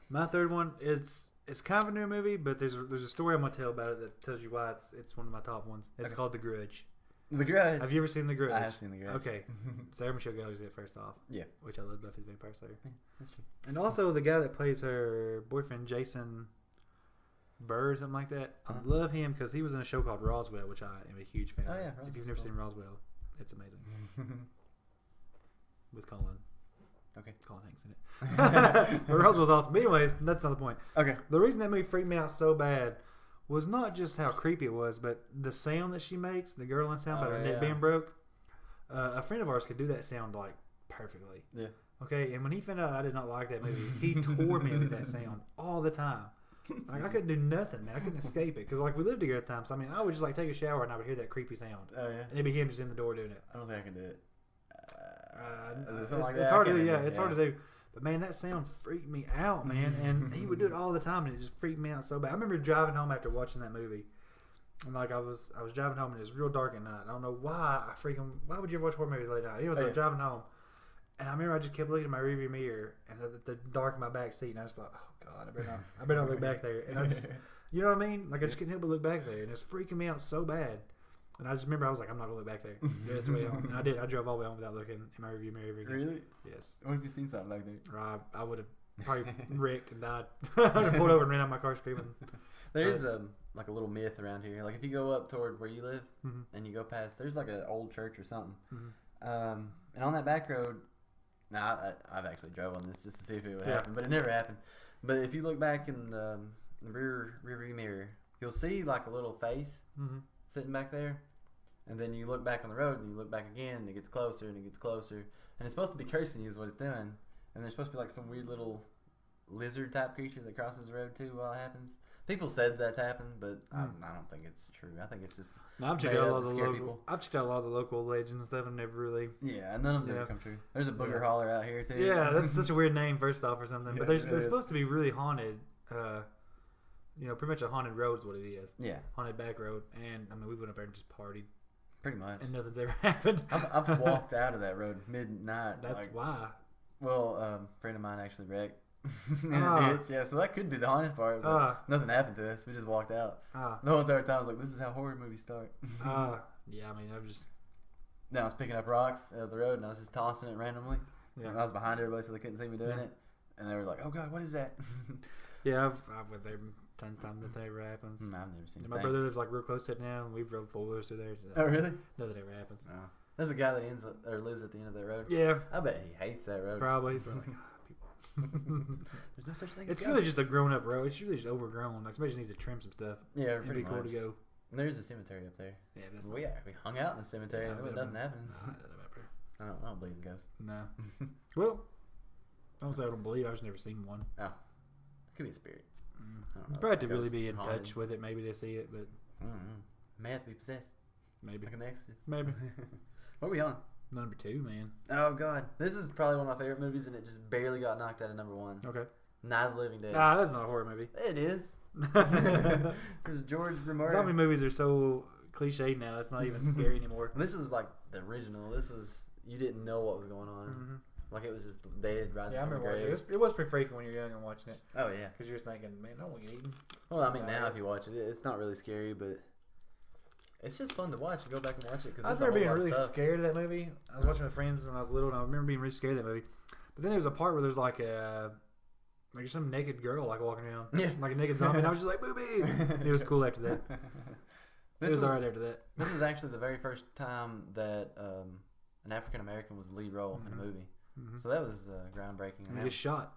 My third one, it's kind of a new movie, but there's a story I'm gonna tell about it that tells you why it's one of my top ones. It's Okay. called The Grudge. The Grudge. Have you ever seen The Grudge? I have seen The Grudge. Okay, Sarah Michelle Gellar's it first off. Yeah. Which I love Buffy the Vampire Slayer. That's true. And also the guy that plays her boyfriend, Jason Burr, or something like that. Uh-huh. I love him because he was in a show called Roswell, which I am a huge fan Oh, of. yeah, If Roswell's you've never cool. seen Roswell, it's amazing. With Colin. Okay. Colin Hanks in it. But Roswell's awesome. But anyways, that's not the point. Okay. The reason that movie freaked me out so bad was not just how creepy it was, but the sound that she makes, the gurgling sound about her neck yeah. being broke. A friend of ours could do that sound like perfectly. Yeah. Okay, and when he found out I did not like that movie, he tore me with that sound all the time. Like I couldn't do nothing, man. I couldn't escape it because like we lived together at the time. So I mean, I would just like take a shower and I would hear that creepy sound, Oh yeah. and it'd be him just in the door doing it. I don't think I can do it. Is it It's, something like it's that? hard I to do. can't Yeah, remember. it's hard to do. But man, that sound freaked me out, man. And he would do it all the time, and it just freaked me out so bad. I remember driving home after watching that movie, and like I was driving home, and it was real dark at night. I don't know why why would you ever watch horror movies late at night? Anyways, I was driving home, and I remember I just kept looking at my rearview mirror and the dark in my back seat, and I just thought, oh god, I better not look back there. And I just, you know what I mean? Like I just couldn't help but look back there, and it's freaking me out so bad. And I just remember I was like, I'm not gonna look back there. That's the way home. And I did. I drove all the way home without looking in my rearview mirror again. Really? Yes. What if you seen something back there? I would have probably wrecked and died. I would have pulled over and ran out of my car screaming. There is like a little myth around here. Like if you go up toward where you live Mhm. and you go past, there's like an old church or something. Mhm. And on that back road, I've actually drove on this just to see if it would Yeah. happen, but it never happened. But if you look back in the rearview mirror, you'll see like a little face Mhm. sitting back there. And then you look back on the road and you look back again and it gets closer and it gets closer. And it's supposed to be cursing you is what it's doing. And there's supposed to be like some weird little lizard type creature that crosses the road too while it happens. People said that's happened, but I don't think it's true. I think it's just No, I've checked made out a up lot to of the scare local. people. I've checked out a lot of the local legends and stuff, and never really. Yeah, none of them Yeah. ever come true. There's a booger Yeah. holler out here too. Yeah, that's such a weird name first off or something. Yeah, But it there's really is. supposed to be really haunted. Pretty much a haunted road is what it is. Yeah, Haunted back road, and I mean we went up there and just partied, pretty much. and nothing's ever happened. I've walked out of that road midnight. That's like, why. well, a friend of mine actually wrecked in Ah. a ditch. Yeah, so that could be the haunted part. But Ah. nothing happened to us. We just walked out. Ah, The whole entire time I was like, "This is how horror movies start." yeah. I mean, I've just Then I was picking up rocks out of the road and I was just tossing it randomly. yeah. And I was behind everybody so they couldn't see me doing Yeah. it. And they were like, "Oh God, what is that?" Yeah, I've went there tons of times. Nothing ever happens. I've never seen And it. my brother lives like real close to it now, and we've drove 4 wheelers through there. So Oh really? nothing ever happens. No. There's a guy that lives at the end of that road. Yeah, I bet he hates that road. probably. He's probably like, people. There's no such thing. It's as really God. just a grown up road. It's really just overgrown. Like somebody just needs to trim some stuff. Yeah, It'd pretty be cool much. to go. And there's a cemetery up there. Yeah, that's We hung out in the cemetery Yeah, and but nothing happened. No, I don't believe in ghosts. no. Well, I don't say I don't believe. I've just never seen one. Oh, it could be a spirit. I don't know. Probably have to really Ghosts be in and touch hauntings. with it, maybe to see it, but May have to be possessed. maybe, Like an exorcist. maybe. What are we on? Number 2, man. Oh God, this is probably one of my favorite movies, and it just barely got knocked out of number 1. Okay. Night of the Living Dead. That's not a horror movie. It is. Zombie There's George Romero. movies are so cliched now. It's not even scary anymore. This was like the original. This was you didn't know what was going on. Mm-hmm. Like it was just the dead rising Yeah, I from the remember watching grave. it. It was pretty freaking when you were young and watching it, Oh yeah. because you're just thinking, man, I don't want to get eaten. Well, I mean now if you watch it, it's not really scary, but It's just fun to watch. You go back and watch it because I was never being really scared of that movie. I was watching with friends when I was little, and I remember being really scared of that movie. But then there was a part where there's like some naked girl like walking around, like a naked zombie, and I was just like boobies. It was cool after that. It was alright after that. This was actually the very first time that an African American was the lead role in a movie. So that was groundbreaking. And he gets shot.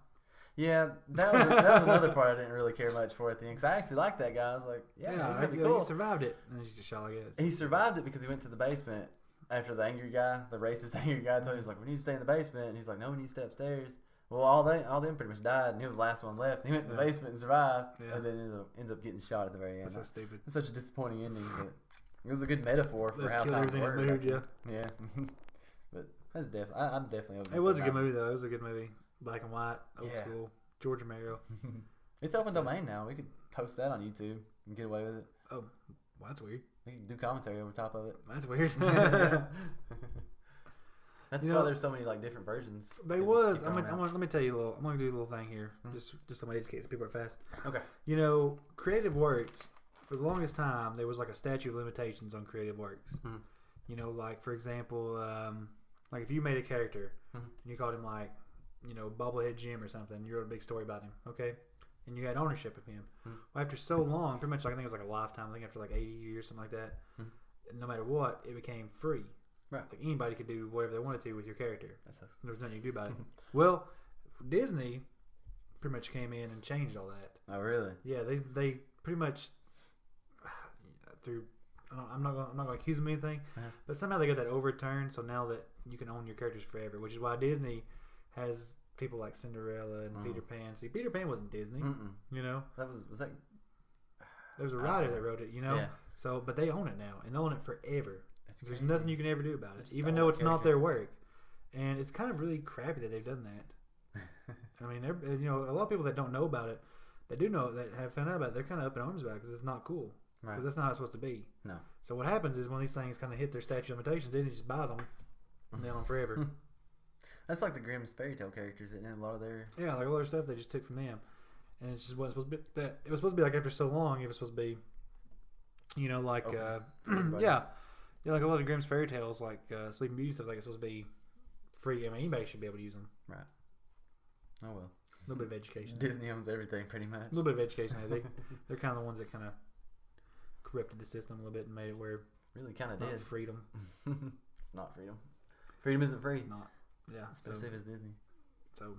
Yeah, that was another part I didn't really care much for at the end because I actually liked that guy. I was like, he's gonna be cool. He survived it, and then he's just shot. I guess he survived it because he went to the basement after the angry guy, the racist angry guy, told him he was like, "We need to stay in the basement," and he's like, "No, we need to stay upstairs." Well, all them pretty much died, and he was the last one left. He went to the basement and survived, and then ends up getting shot at the very end. That's so stupid. It's such a disappointing ending, but it was a good metaphor for how times were. Yeah, but that's definitely I'm definitely. It was a good movie though. It was a good movie, black and white, old school. George Romero. It's open domain now. We could post that on YouTube and get away with it. Oh, well, that's weird. We can do commentary over top of it. That's weird. That's why there's so many like different versions. Let me tell you a little. I'm gonna do a little thing here, just to educate some people fast. Okay. Creative works. For the longest time, there was like a statute of limitations on creative works. Like for example, like if you made a character and you called him like, Bobblehead Jim or something, you wrote a big story about him, okay? And you had ownership of him. Well, after so long, pretty much, like, I think it was like a lifetime, I think after like 80 years, something like that, no matter what, it became free. Right. Like anybody could do whatever they wanted to with your character. There was nothing you could do about it. Well, Disney pretty much came in and changed all that. Oh, really? Yeah, they pretty much through. I'm not gonna accuse them of anything, but somehow they got that overturned. So now that you can own your characters forever, which is why Disney has people like Cinderella and Peter Pan. See, Peter Pan wasn't Disney. That was that. There was a writer that wrote it. Yeah. So, but they own it now, and they own it forever. There's nothing you can ever do about it, even though it's not their work. And it's kind of really crappy that they've done that. I mean, a lot of people that don't know about it, that do know, that have found out about it, they're kind of up in arms about it because it's not cool. Right. Because that's not how it's supposed to be. No. So what happens is when these things kind of hit their statute of limitations, Disney just buys them and they own them forever. That's like the Grimm's fairy tale characters, and a lot of their like a lot of stuff they just took from them, and it just wasn't supposed to be that. It was supposed to be like after so long, it was supposed to be, like like a lot of Grimm's fairy tales, like Sleeping Beauty stuff, like it's supposed to be free. I mean, anybody should be able to use them. Right. Oh well. A little bit of education. Disney owns everything, pretty much. A little bit of education. They're kind of the ones that kind of corrupted the system a little bit and made it where really kind of did freedom. It's not freedom. Freedom isn't free. It's not. Yeah, especially if it's Disney. So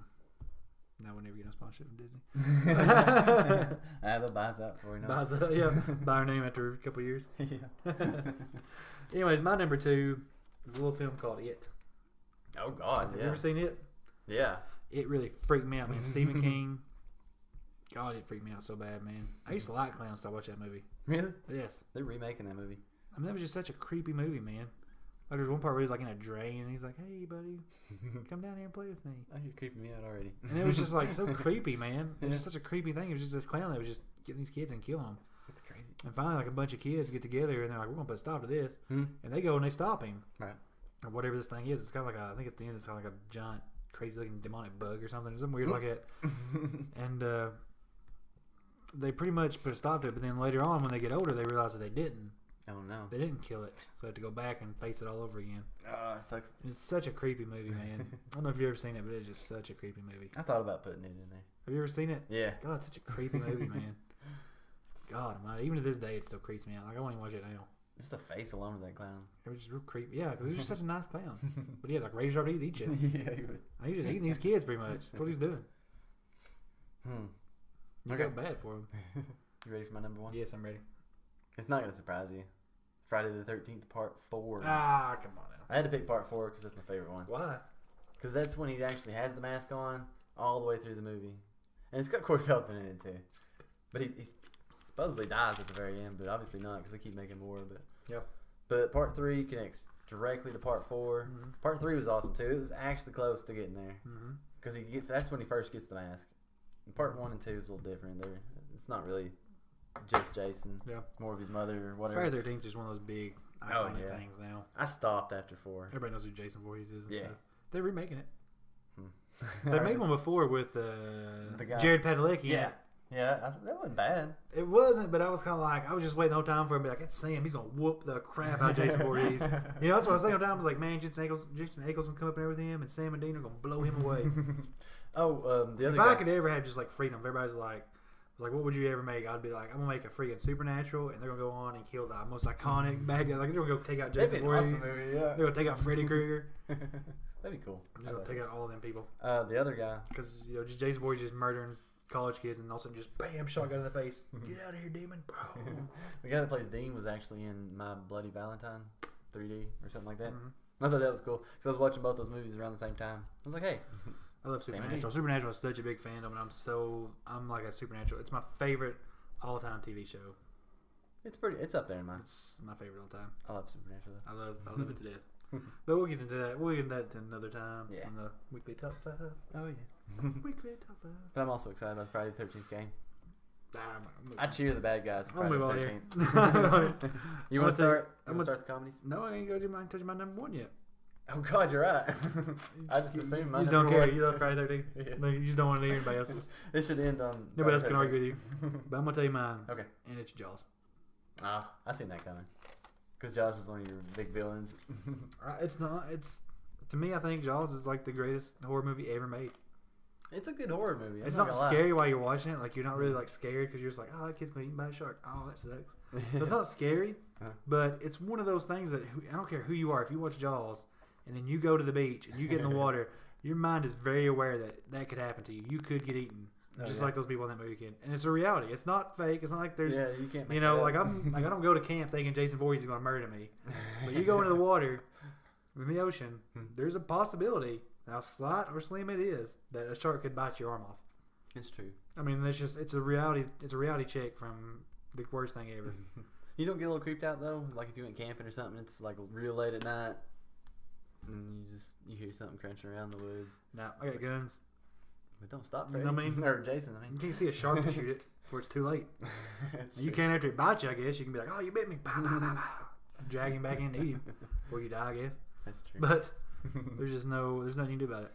now we'll never get no sponsorship from Disney. They'll buy us out for you. Buy our name after a couple of years. Yeah. Anyways, my number 2 is a little film called It. Oh God, Have you ever seen It? Yeah. It really freaked me out, man. Stephen King. God, it freaked me out so bad, man. I used to like clowns, so I watched that movie. Really? Yes. They're remaking that movie. I mean, that was just such a creepy movie, man. Like, there's one part where he's like in a drain, and he's like, "Hey, buddy, come down here and play with me." Oh, you're creeping me out already. And it was just like so creepy, man. It was just such a creepy thing. It was just this clown that was just getting these kids and killing them. It's crazy. And finally, like a bunch of kids get together, and they're like, "We're gonna put a stop to this." And they go and they stop him. Right. Or whatever this thing is. It's kind of like I think at the end it's kind of like a giant, crazy-looking demonic bug or something weird like that. And they pretty much put a stop to it. But then later on, when they get older, they realize that they didn't. Oh no! They didn't kill it, so they have to go back and face it all over again. Oh, it sucks. It's such a creepy movie, man. I don't know if you've ever seen it, but it's just such a creepy movie. I thought about putting it in there. Have you ever seen it? Yeah. God, it's such a creepy movie, man. God, even to this day, it still creeps me out. Like I won't even watch it now. Just the face alone of that clown. It was just real creepy. Yeah, because he was just such a nice clown. But he had like razor sharp teeth to eat shit. Yeah, he would. He was just eating these kids pretty much. That's what he's doing. You felt bad for him. You ready for my number 1? Yes, I'm ready. It's not going to surprise you. Friday the 13th, Part 4. Ah, come on now. I had to pick Part 4 because that's my favorite one. Why? Because that's when he actually has the mask on all the way through the movie. And it's got Corey Feldman in it too. But he supposedly dies at the very end, but obviously not because they keep making more of it. Yep. But Part 3 connects directly to Part 4. Part 3 was awesome too. It was actually close to getting there. Because that's when he first gets the mask. And Part 1 and 2 is a little different. It's not really just Jason. Yeah. It's more of his mother or whatever. Friday the 13th is just one of those big iconic things now. I stopped after 4. Everybody knows who Jason Voorhees is and stuff. They're remaking it. They made one before with the guy. Jared Padalecki. Yeah. Yeah, that wasn't bad. It wasn't, but I was kind of like, I was just waiting the whole time for him to be like, it's Sam. He's going to whoop the crap out of Jason Voorhees. You know, that's what I was thinking the whole time. I was like, man, Jason Ackles going to come up there with him, and Sam and Dean are going to blow him away. The other If guy. I could ever have just like freedom, if everybody's like, what would you ever make? I'd be like, I'm going to make a freaking Supernatural, and they're going to go on and kill the most iconic bad guy. Like, they're going to go take out That'd Jason be an Voorhees. awesome movie, yeah. They're going to take out Freddy Krueger. That'd be cool. They're going to take out all of them people. The other guy. Because, you know, just Jason Voorhees just murdering college kids, and all of a sudden just bam, shotgun in the face. Get out of here, demon, bro. The guy that plays Dean was actually in My Bloody Valentine 3D or something like that. Mm-hmm. I thought that was cool because I was watching both those movies around the same time. I was like, hey. I love Same Supernatural. idea. Supernatural is such a big fandom, and I'm like a Supernatural. It's my favorite all-time TV show. It's up there in mine. It's my favorite all-time. I love Supernatural though. I love it to death. But we'll get into that. We'll get into that another time. Yeah. On the weekly top 5. Oh yeah. Weekly top 5. But I'm also excited about the Friday the 13th game. I'm I cheer the bad guys. I'll Friday move on the here. 13th. You want to start? I'm You want to start the comedies? No, I ain't going to touch my number 1 yet. Oh God, you're right. I just assumed You my just don't number care. one- You love Friday 13th. Yeah. Like, you just don't want to hear anybody else's. It should end on. Nobody else Friday can argue with 13th. you. But I'm going to tell you mine. Okay. And it's Jaws. Ah, I seen that coming. Because Jaws is one of your big villains. It's not. It's to me. I think Jaws is like the greatest horror movie ever made. It's a good horror movie. I'm It's not not gonna lie. scary while you're watching it. Like you're not really like scared because you're just like, oh, that kid's gonna eat by a shark. Oh, that sucks. So it's not scary, but it's one of those things that I don't care who you are. If you watch Jaws and then you go to the beach and you get in the water, your mind is very aware that that could happen to you. You could get eaten, just like those people in that movie can. And it's a reality. It's not fake. It's not like there's. Yeah, you can't. Make You know, that like up. I don't go to camp thinking Jason Voorhees is going to murder me. But you go into the water, in the ocean, there's a possibility, how slight or slim it is, that a shark could bite your arm off. It's true. I mean, it's a reality check from the worst thing ever. You don't get a little creeped out though, like if you went camping or something. It's like real late at night, and you hear something crunching around the woods. Now I got guns. But don't stop, You Freddy. know what I mean? Or Jason. I You mean, can't see a shark to shoot it before it's too late. It's You true. can't after it bites you. I guess you can be like, oh, you bit me. Bow, bow, bow, bow. Drag him back in and eat him before you die. I guess. That's true. But there's nothing you can do about it.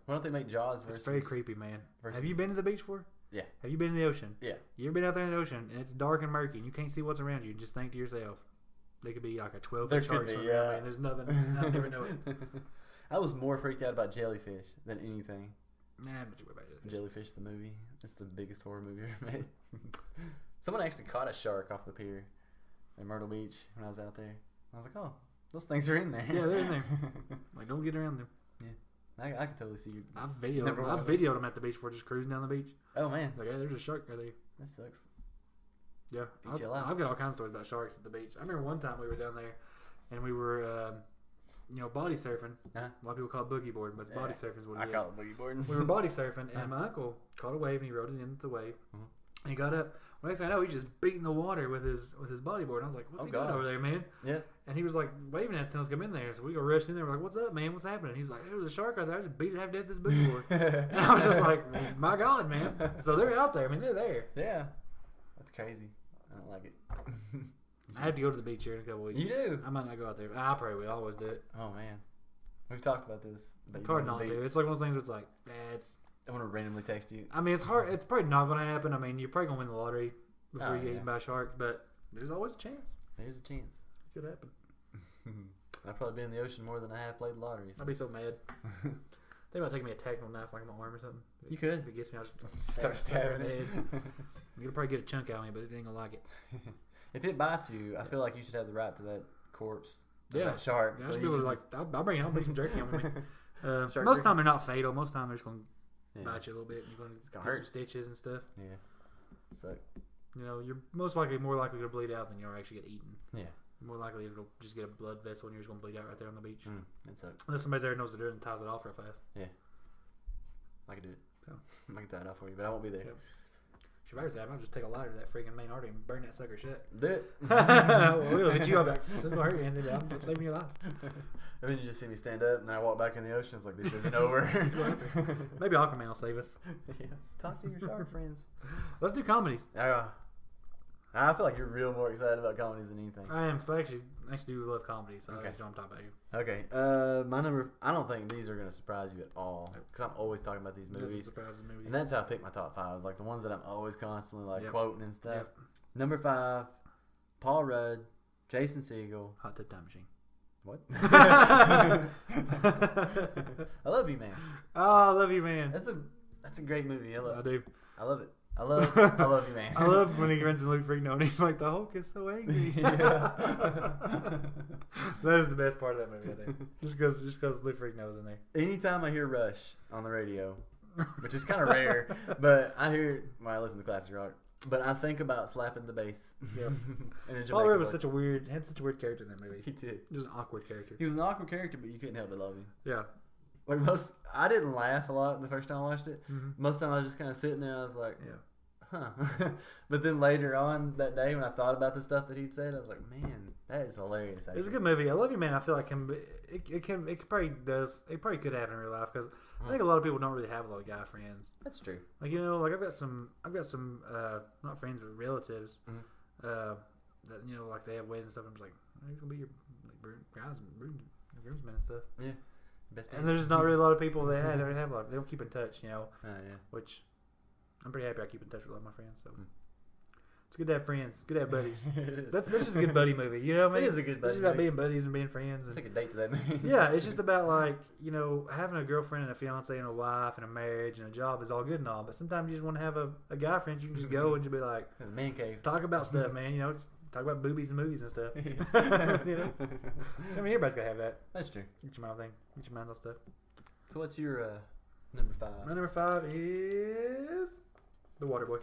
Why don't they make Jaws versus? It's very creepy, man. versus- Have you been to the beach before? Yeah. Have you been in the ocean? Yeah. You ever been out there in the ocean and it's dark and murky and you can't see what's around you and just think to yourself, there could be like a 12-foot There shark could be, swimming around me yeah. and there's nothing. I never know it. I was more freaked out about jellyfish than anything. Nah, I'm not too worried about it. Jellyfish, the movie. It's the biggest horror movie ever made. Someone actually caught a shark off the pier in Myrtle Beach when I was out there. I was like, oh, those things are in there. Yeah, they're in there. Like, don't get around them. I could totally see you. I've videoed Never them. mind. I've videoed them at the beach before just cruising down the beach. Oh man, Like, hey, there's a shark right there. that sucks. Yeah, Eat you alive. I've got all kinds of stories about sharks at the beach. I remember one time we were down there and we were, body surfing. Uh-huh. A lot of people call it boogie boarding, but it's body surfing is what I it is. call it boogie boarding. We were body surfing, and my uncle caught a wave, and he rode it into the wave. And he got up. Well, next thing I know, he's just beating the water with his bodyboard. And I was like, "What's he doing over there, man?" Yeah. And he was like waving at us, telling us to come in there. So we go rush in there. We're like, "What's up, man? What's happening?" He's like, "There was a shark out there. I just beat it half to death with this boogie board." And I was just like, "My God, man!" So they're out there. I mean, they're there. Yeah. That's crazy. I don't like it. I have to go to the beach here in a couple weeks. You do? I might not go out there. I probably will. I always do it. Oh man. We've talked about this. But It's you hard go to not the to. beach. It's like one of those things where it's like, it's. I want to randomly text you. I mean, it's hard. It's probably not going to happen. I mean, you're probably going to win the lottery before Oh, you get yeah. eaten by a shark, but there's always a chance. There's a chance. It could happen. I've probably been in the ocean more than I have played the lottery. so- I'd be so mad. Think about taking me a tactical knife like on my arm or something. You could. If it gets me, I'll just Start stab her in stabbing the it. head. You'll probably get a chunk out of me, but it ain't gonna like it. If it bites you, I feel like you should have the right to that corpse. Of Yeah. that shark. Yeah, I So should you be able to should like. I'll bring it. I'll make some jerky on me. Shark Most jerky? time they're not fatal. Most time they're just gonna Yeah. bite you a little bit. You're gonna gonna get hurt. some stitches and stuff. Yeah. So You know, you're most likely more likely to bleed out than you are actually get eaten. yeah. You're more likely it'll just get a blood vessel and you're just gonna bleed out right there on the beach. That sucks. Unless somebody there knows to do it and ties it off real fast. I can do it. So. I can tie it off for you, but I won't be there. Yep. Survivor's happen. I'll just take a lighter to that freaking main artery and burn that sucker shut. Do it. Well, we'll hit you up like, this is gonna hurt you, and then I'm saving your life. And then you just see me stand up, and I walk back in the ocean. It's like, this isn't over. Maybe Aquaman will save us. Yeah. Talk to your shark friends. Let's do comedies. I I feel like you're real more excited about comedies than anything. I am, because I actually do love comedy, so Okay. I know I'm talking about you. Okay. My number. I don't think these are gonna surprise you at all because I'm always talking about these movies, and that's how I pick my top 5. Like the ones that I'm always constantly like quoting and stuff. Yep. Number 5, Paul Rudd, Jason Segel. Hot Tub Time Machine. What? I love you, man. Oh, I love you, man. That's a great movie. I do. I love it. I love you, man. I love when he runs to Luke Ferrigno and he's like, the Hulk is so angry. That is the best part of that movie, I think. Just because Luke Ferrigno was in there. Anytime I hear Rush on the radio, which is kind of rare, but I hear I listen to classic rock. But I think about slapping the bass. Yep. And Paul Rudd was had such a weird character in that movie. He did. Just an awkward character. He was an awkward character, but you couldn't help but love him. Yeah. Like I didn't laugh a lot the first time I watched it. Mm-hmm. Most of the time I was just kind of sitting there and I was like, huh. But then later on that day when I thought about the stuff that he'd said, I was like, man, that is hilarious. It's a good movie. I Love You, Man. I feel like it probably could happen in real life because I think a lot of people don't really have a lot of guy friends. That's true. Like I've got some not friends but relatives that like they have weddings and stuff. I'm just like, you gonna be your groomsmen and stuff. Yeah. And there's just not really a lot of people they don't have a lot. They don't keep in touch, yeah. Which I'm pretty happy I keep in touch with a lot of my friends. So it's good to have friends, good to have buddies. It is. That's just a good buddy movie. You know what I mean? It is a good buddy. It's just about being buddies and being friends. And, take a date to that movie. yeah, it's just about like having a girlfriend and a fiance and a wife and a marriage and a job is all good and all. But sometimes you just want to have a guy friend. You can just go and just be like, man cave. Talk about stuff, man. Just talk about boobies and movies and stuff. I mean, everybody's gotta have that. That's true. Get your mind thing. Get your mind on stuff. So what's your number 5? My number 5 is The Waterboy.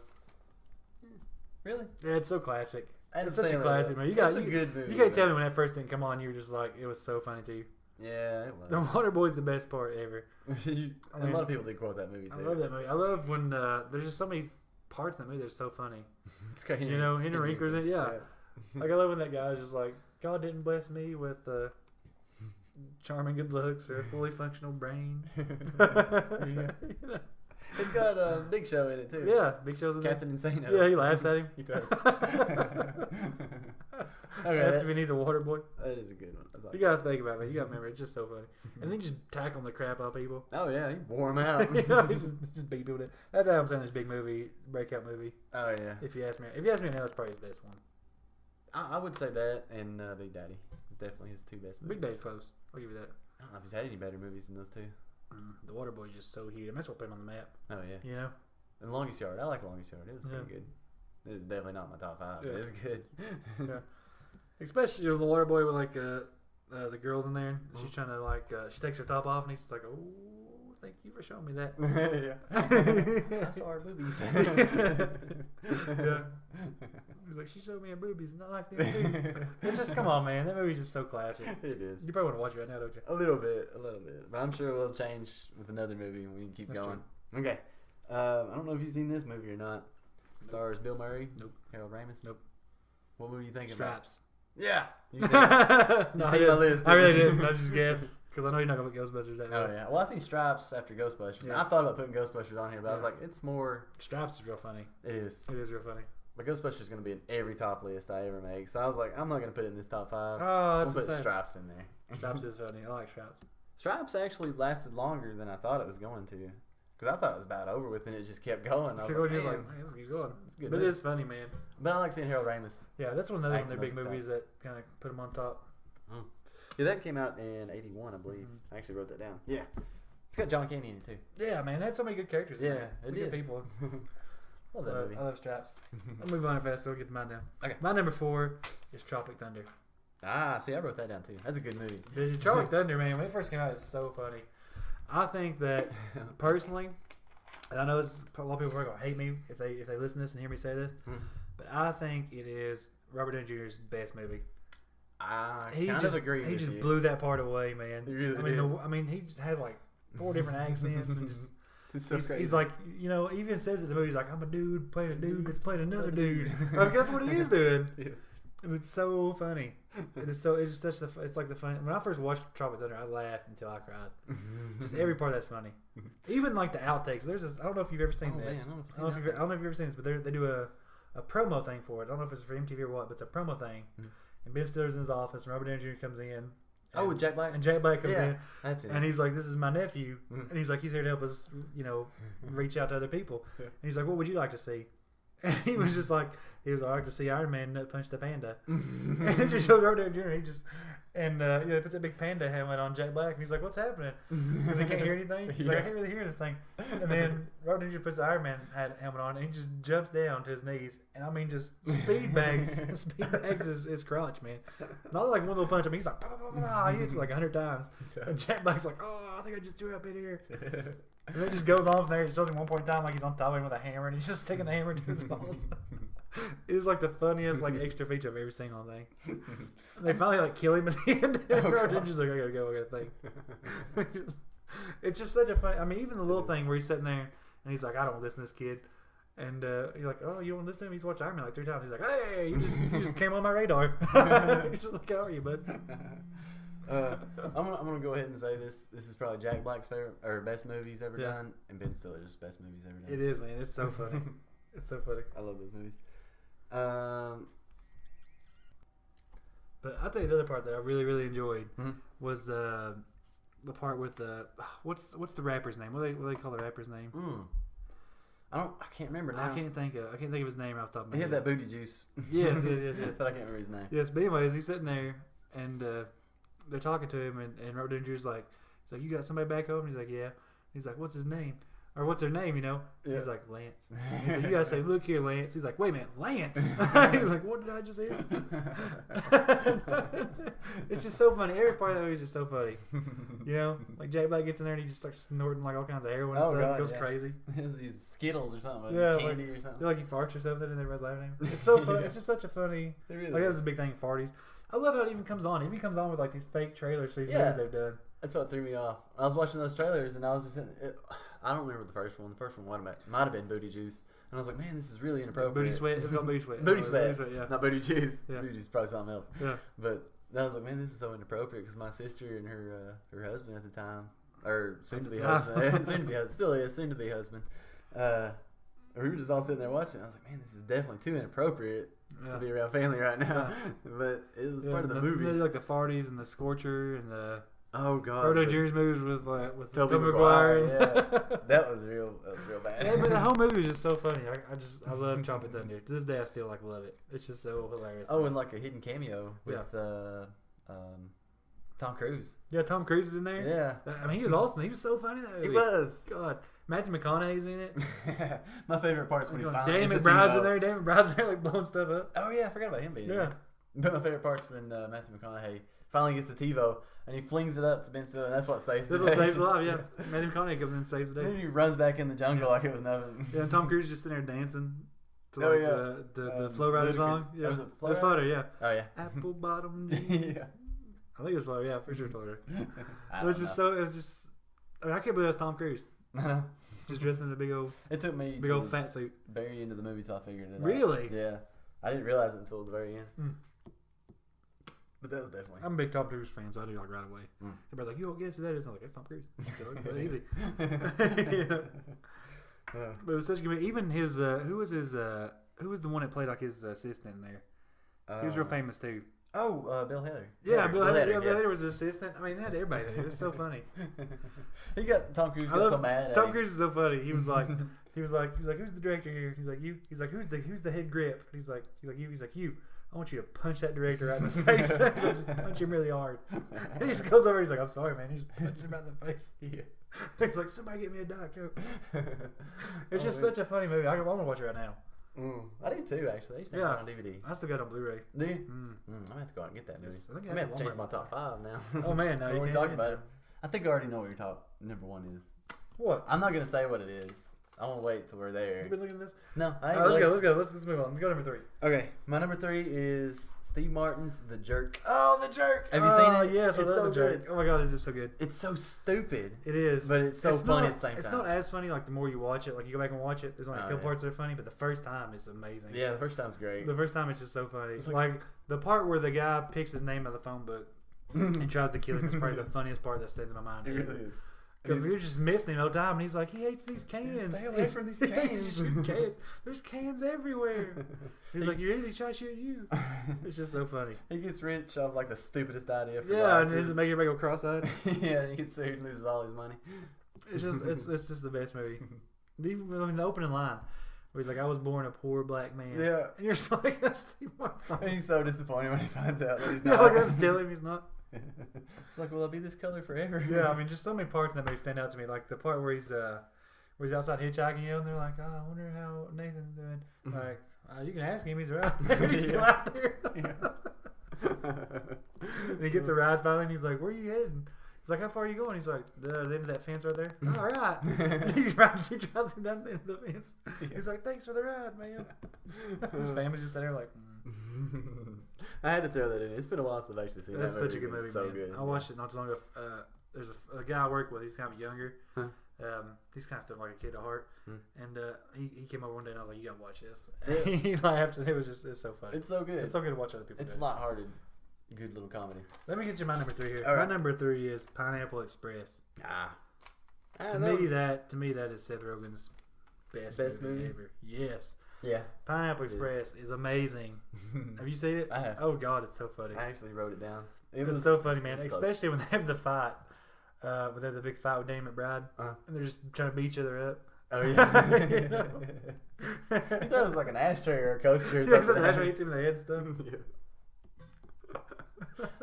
Really? Yeah, it's so classic. It's such such a classic movie. It's a good movie. You can't tell me when that first didn't come on, you were just like, it was so funny to you. Yeah, it was. The Waterboy's the best part ever. A lot of people did quote that movie too. I love that movie. I love when there's just so many parts in that movie that are so funny. It's got Henry Winkler's in it. Yeah. Like I love when that guy is just like, God didn't bless me with charming good looks or a fully functional brain. It's got Big Show in it too. Yeah, Big Show's in Captain Insano. Yeah, he laughs at him. He does. That's when he's a water boy. That is a good one. You gotta think about it. You gotta remember, it's just so funny. And then just tackling the crap out of people. Oh yeah, he wore them out. He just beat people. That's how I'm saying this big movie, breakout movie. Oh yeah. If you ask me now, it's probably his best one. I would say that and Big Daddy. It's definitely his 2 best movies. Big Daddy's close. I'll give you that. I don't know if he's had any better movies than those 2. The Waterboy is just so huge. That's what put him on the map. Oh yeah. You know. And Longest Yard. I like Longest Yard. It was pretty good. It was definitely not my top 5. But it's good. Yeah. Especially the Waterboy with like the girls in there. And she's trying to she takes her top off and he's just like, oh, thank you for showing me that. Yeah. I saw her boobies. Yeah. He's like, she showed me her boobies, not like them too. It's just, come on, man. That movie's just so classic. It is. You probably want to watch it right now, don't you? A little bit. But I'm sure it will change with another movie and we can keep That's going. True. Okay. I don't know if you've seen this movie or not. Stars Bill Murray. Nope. Harold Ramis. Nope. What movie are you thinking Straps. about? Yeah. You've seen it. No, seen my list. I really didn't. I just guessed. Because I know you're not going to put Ghostbusters that Oh, yeah. Well, I seen Stripes after Ghostbusters. Yeah. I thought about putting Ghostbusters on here, but I was like, it's more... Straps is real funny. It is. It is real funny. But Ghostbusters is going to be in every top list I ever make. So I was like, I'm not going to put it in this top 5. Oh, I'm that's going to put the Stripes in there. Straps is funny. I like Straps. Stripes actually lasted longer than I thought it was going to. Because I thought it was about over with and it just kept going. I was like, man, let's keep going. It's good. But it is funny, man. But I like seeing Harold Ramis. Yeah, that's one of their Acting big most of the movies that kind of put them on top. Yeah, that came out in 81, I believe. I actually wrote that down. Yeah. It's got John Candy in it, too. Yeah, man. It had so many good characters. Yeah, it good did. people. Love that movie. I love Straps. I'll move on fast so we'll get to mine now. Okay. My number 4 is Tropic Thunder. Ah, see, I wrote that down, too. That's a good movie. Dude, Tropic Thunder, man, when it first came out, it's so funny. I think that, personally, and I know a lot of people are going to hate me if they listen to this and hear me say this, but I think it is Robert Downey Jr.'s best movie. I kind of agree with you. He just blew that part away, man. He really did. He just has like 4 different accents. And just, it's so crazy. He's like, he even says it in the movie, he's like, I'm a dude playing a dude that's playing another dude. Like, that's what he is doing. Yes. And it's so funny. It's like the fun. When I first watched Tropic Thunder, I laughed until I cried. Just every part that's funny. Even like the outtakes. There's this. I don't know if you've ever seen this. Man, I don't know if you've ever seen this, but they do a a promo thing for it. I don't know if it's for MTV or what, but it's a promo thing. Mhm. And Ben Stiller's in his office, and Robert Downey Jr. comes in. Oh, with Jack Black? And Jack Black comes in. I've seen And it. he's like, "This is my nephew," Mhm. and he's like, "He's here to help us, reach out to other people." Yeah. And he's like, "What would you like to see?" And he was just like, "I like to see Iron Man nut punch the panda." And it just shows Robert Downey Jr. He just he puts that big panda helmet on Jack Black, and he's like, "What's happening?" Because he can't hear anything. He's like, "I can't really hear this thing." And then Robert Downey Jr. puts the Iron Man helmet on, and he just jumps down to his knees, and I mean, just speed bags his crotch, man. Not like one little punch. I mean, he's like, bah, bah, bah, bah. He hits it like 100 times, and Jack Black's like, "Oh, I think I just threw up in here." And it just goes on from there. It shows him one point in time like he's on top of him with a hammer, and he's just sticking the hammer to his balls. It was like the funniest extra feature I've ever seen on thing. And they finally kill him at the end. And just like, "I gotta go, I gotta think." It's just such a funny. I mean, even the little thing where he's sitting there and he's like, "I don't listen to this kid," and you're like, "Oh, you don't listen to him? He's watched Iron Man like 3 times." He's like, "Hey, you just came on my radar." He's just like, "How are you, bud?" I'm gonna go ahead and say this is probably Jack Black's favorite or best movie he's ever done, and Ben Stiller's best movie he's ever done. It is, man. It's so funny. It's so funny. I love those movies. But I'll tell you the other part that I really, really enjoyed Mhm. was the part with the what's the rapper's name? What do they call the rapper's name? I can't remember now. I can't think of his name off the top of my He head. had that booty juice. Yes. But I can't remember his name. Yes, but anyways, he's sitting there and they're talking to him, and Robert Downey Jr.'s like, he's like, "You got somebody back home?" He's like, "Yeah." He's like, "What's his name? Or what's her name, Yeah. He's like, "Lance." He's like, "You gotta say, look here, Lance." He's like, "Wait a minute, Lance?" He's like, "What did I just hear?" It's just so funny. Every part of that movie is just so funny. Like Jack Black gets in there and he just starts snorting like all kinds of heroin and stuff. God, It goes yeah. crazy. It was these Skittles or something. Yeah, Yeah, candy or something. Feel like he farts or something and everybody's laughing at him. It's so funny. Yeah. It's just such a funny. It really Like that is. was a big thing. Farties. I love how it even comes on. It even comes on with like these fake trailers for these Yeah. movies they've done. That's what threw me off. I was watching those trailers and I was just I don't remember the first one. The first one might have been Booty Juice. And I was like, man, this is really inappropriate. Booty Sweat. It's called Booty Sweat. Booty Sweat. Yeah. Not Booty Juice. Yeah. Booty Juice is probably something else. Yeah. But I was like, man, this is so inappropriate because my sister and her husband at the time, or soon to be husband, soon to be husband, we were just all sitting there watching. I was like, man, this is definitely too inappropriate to be around family right now. Yeah. But it was part of the movie. Like the Farties and the Scorcher and the Oh God, Roto Junior's movies with Tobey Tobey Maguire. Maguire. Yeah, that was real bad. Yeah, but the whole movie was just so funny. I love Chopping Thunder. To this day, I still love it. It's just so hilarious. Oh, and like a hidden cameo with Tom Cruise. Yeah, Tom Cruise is in there. Yeah, I mean, he was awesome. He was so funny in that movie. he was. God, Matthew McConaughey's in it. My favorite part is when he finally Danny gets the McBride's TiVo. in there. Danny McBride's in there, like blowing stuff up. Oh yeah, I forgot about him being in Yeah. there. But my favorite part's when Matthew McConaughey finally gets the TiVo and he flings it up to Ben Stiller, and that's what saves the That's what day. saves a life. Yeah, Matthew McConaughey comes in and saves the And day. then he runs back in the jungle like it was nothing. Yeah, and Tom Cruise is just sitting there dancing to Oh, like yeah. the Flow Rider Ludacris. song. Oh, Yeah, was it Flow that's Rider? Floater. Yeah, Oh yeah. Apple Bottom Jeans. Yeah. I think it's Floater. Yeah, for sure Floater. I It was don't just know. so. It was just. I mean, I can't believe that's Tom Cruise. Just dressed in a big old It took me big old fat suit. very end of the movie till I figured it out. Really? Yeah. I didn't realize it until the very end. Mm. But that was definitely. I'm a big Tom Cruise fan, so I do like right away. Mm. Everybody's like, "You don't guess who that is?" I'm like, "That's Tom Cruise." So easy. Yeah. But it was such a good movie. Even his who was the one that played like his assistant in there? He was real famous too. Oh, Bill Hader. Yeah, Bill Hader. Yeah, yeah. Bill Hader was his assistant. I mean, it had everybody in it. It was so funny. He got Tom Cruise I got love so mad. At Tom him. Cruise is so funny. He was like, "Who's the director here?" He's like, "You." He's like, "Who's the head grip?" He's like, "You." He's like, "You." I want you to punch that director right in the face. Just punch him really hard. And he just goes over. He's like, "I'm sorry, man." He just punches him right in the face. Yeah. He's like, "Somebody get me a Diet Coke." It's just such a funny movie. I want to watch it right now. I do too, actually. I used to have it on DVD. I still got it on Blu-ray. Do you? Mm. I'm gonna have to go out and get that movie. I think I I'm gonna have have to it change my top 5 now. Oh man, no, you When we can't talk get about it. it. I think I already know what your top number 1 is. What? I'm not gonna say what it is. I want to wait till we're there. You been looking at this? No, I ain't. Let's wait. go. Let's move on. Let's go to number 3. Okay, my number 3 is Steve Martin's The Jerk. Oh, The Jerk. Have you seen it? Yes, I It's love so The Jerk. good. Oh my god, it's just so good. It's so stupid, It is. but it's so funny at the same It's time. not as funny like the more you watch it. Like you go back and watch it, there's only a Oh, couple yeah. parts that are funny, but the first time is amazing. Yeah, the first time's great. The first time it's just so funny. It's Like, like- the part where the guy picks his name out of the phone book and tries to kill him is probably the funniest part that stays in my mind. It really is. Because we were just missing him all the time, and he's like, he hates these cans. Stay away from these He hates cans. shooting cans. There's cans everywhere. He's like, you're idiot, I shoot you. It's just so funny. He gets rich off like the stupidest idea for Yeah, glasses. and it doesn't make everybody go cross-eyed. Yeah, he gets sued and loses all his money. It's just the best movie. Even the opening line, where he's like, I was born a poor black man. Yeah. And you're just like, that's Steve Martin. And he's so disappointed when he finds out that he's Yeah, not. like, I'm telling him he's not. It's like, will I be this color forever? Yeah, I mean, just so many parts in that movie stand out to me. Like the part where he's outside hitchhiking, and they're like, oh, I wonder how Nathan's doing. Like, you can ask him, he's around. He's still out there. And he gets a ride finally, and he's like, where are you heading? He's like, how far are you going? He's like, the end of that fence right there. All right. He drives him down the end of the fence. He's like, thanks for the ride, man. His family's just there like, I had to throw that in. It's been a while since I've actually seen that's that such a good movie, It's so man. good. I watched it not too long ago. There's a guy I work with. He's kind of younger. Huh. He's kind of still like a kid at heart. And he came over one day and I was like, you gotta watch this. Yeah. He laughed. It's so funny. It's so good. It's so good to watch other people. It's do it. lighthearted, good little comedy. Let me get you my number 3 here. All right. My number 3 is Pineapple Express. To me that is Seth Rogen's best movie ever. Yes. Yeah. Pineapple Express is amazing. Have you seen it? I have. Oh God, it's so funny. I actually wrote it down. It's so funny, man. it's close. Especially when they have the fight. When they have the big fight with Danny McBride, and they're just trying to beat each other up. Oh yeah. You know? He thought it was like an ashtray or a coaster or Yeah, something. because actually hits him in the head stuff. Yeah.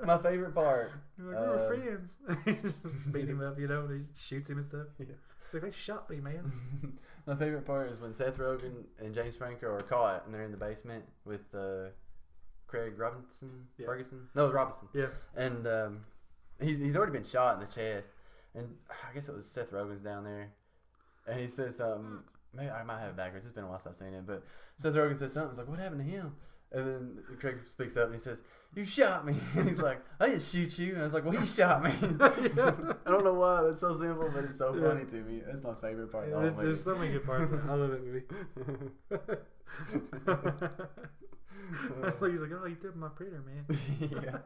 My favorite part. You're like, we were friends. He just beat him up, and he shoots him and stuff. Yeah. It's like, they shot me, man. My favorite part is when Seth Rogen and James Franco are caught and they're in the basement with Craig Ferguson. No, Robinson. Yeah. And he's already been shot in the chest, and I guess it was Seth Rogen's down there, and he says maybe I might have it backwards. It's been a while since I've seen it, but Seth Rogen says something. It's like, what happened to him? And then Craig speaks up and he says, you shot me. And he's like, I didn't shoot you. And I was like, well, he shot me. I don't know why. That's so simple, but it's so funny to me. That's my favorite part of the whole movie. There's so many good parts. I love that movie. He's like, oh, you threw up my printer, man. Yeah.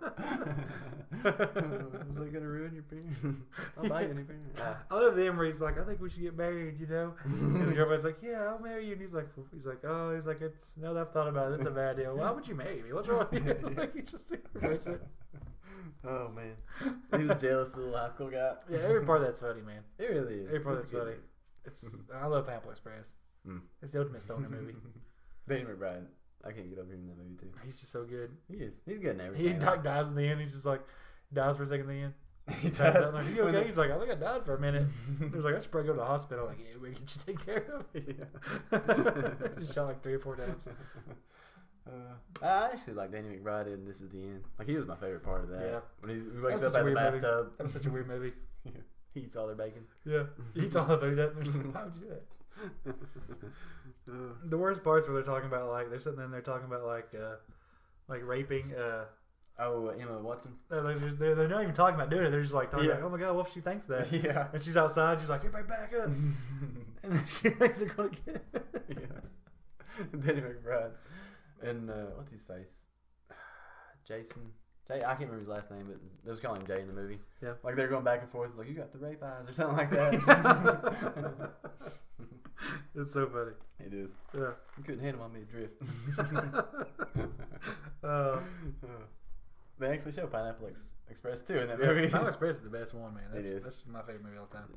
Was I gonna ruin your printer? I'll buy you a new printer. I love the end where he's like, I think we should get married, And the girlfriend's like, yeah, I'll marry you. And he's like, it's now that I've thought about it, it's a bad deal. Why would you marry me? What's wrong with you? Like, he just reversed it. Oh man, he was jealous of the little high school guy. Yeah, every part of that's funny, man. It really is. Every part It's that's funny. good. I love Pineapple Express. It's the ultimate stoner movie. Danny McBride. I can't get over him in that movie too. He's just so good. He is. He's good in everything. He dies in the end. He's just like dies for a second in the end. He Passes does. out. Like, are you okay? He's like, I think I died for a minute. He was like, I should probably go to the hospital. Like, yeah, we can get you taken care of. Yeah. Just shot like 3 or 4 times. I actually like Danny McBride in This Is the End. Like, he was my favorite part of that. Yeah. When he wakes That was up such a out of the weird movie. bathtub. That was such a weird movie. He eats all their bacon. Yeah. He eats all the food up. They're just like, why would you do that? The worst parts where they're talking about, like, they're sitting there talking about, like raping. Emma Watson. They're not even talking about doing it. They're just like talking about, oh my god, what if she thinks that? Yeah. And she's outside. She's like, everybody back up. And then she thinks they're gonna get. Yeah. Danny McBride. And what's his face? Jason. I can't remember his last name, but they was calling him Jay in the movie. Yeah. Like they're going back and forth. It's like, you got the rape eyes or something like that. It's so funny. It is. Yeah. You couldn't hit him on me drift. They actually show Pineapple Express too in that movie. Pineapple Express is the best one, man. It is. That's my favorite movie of all time.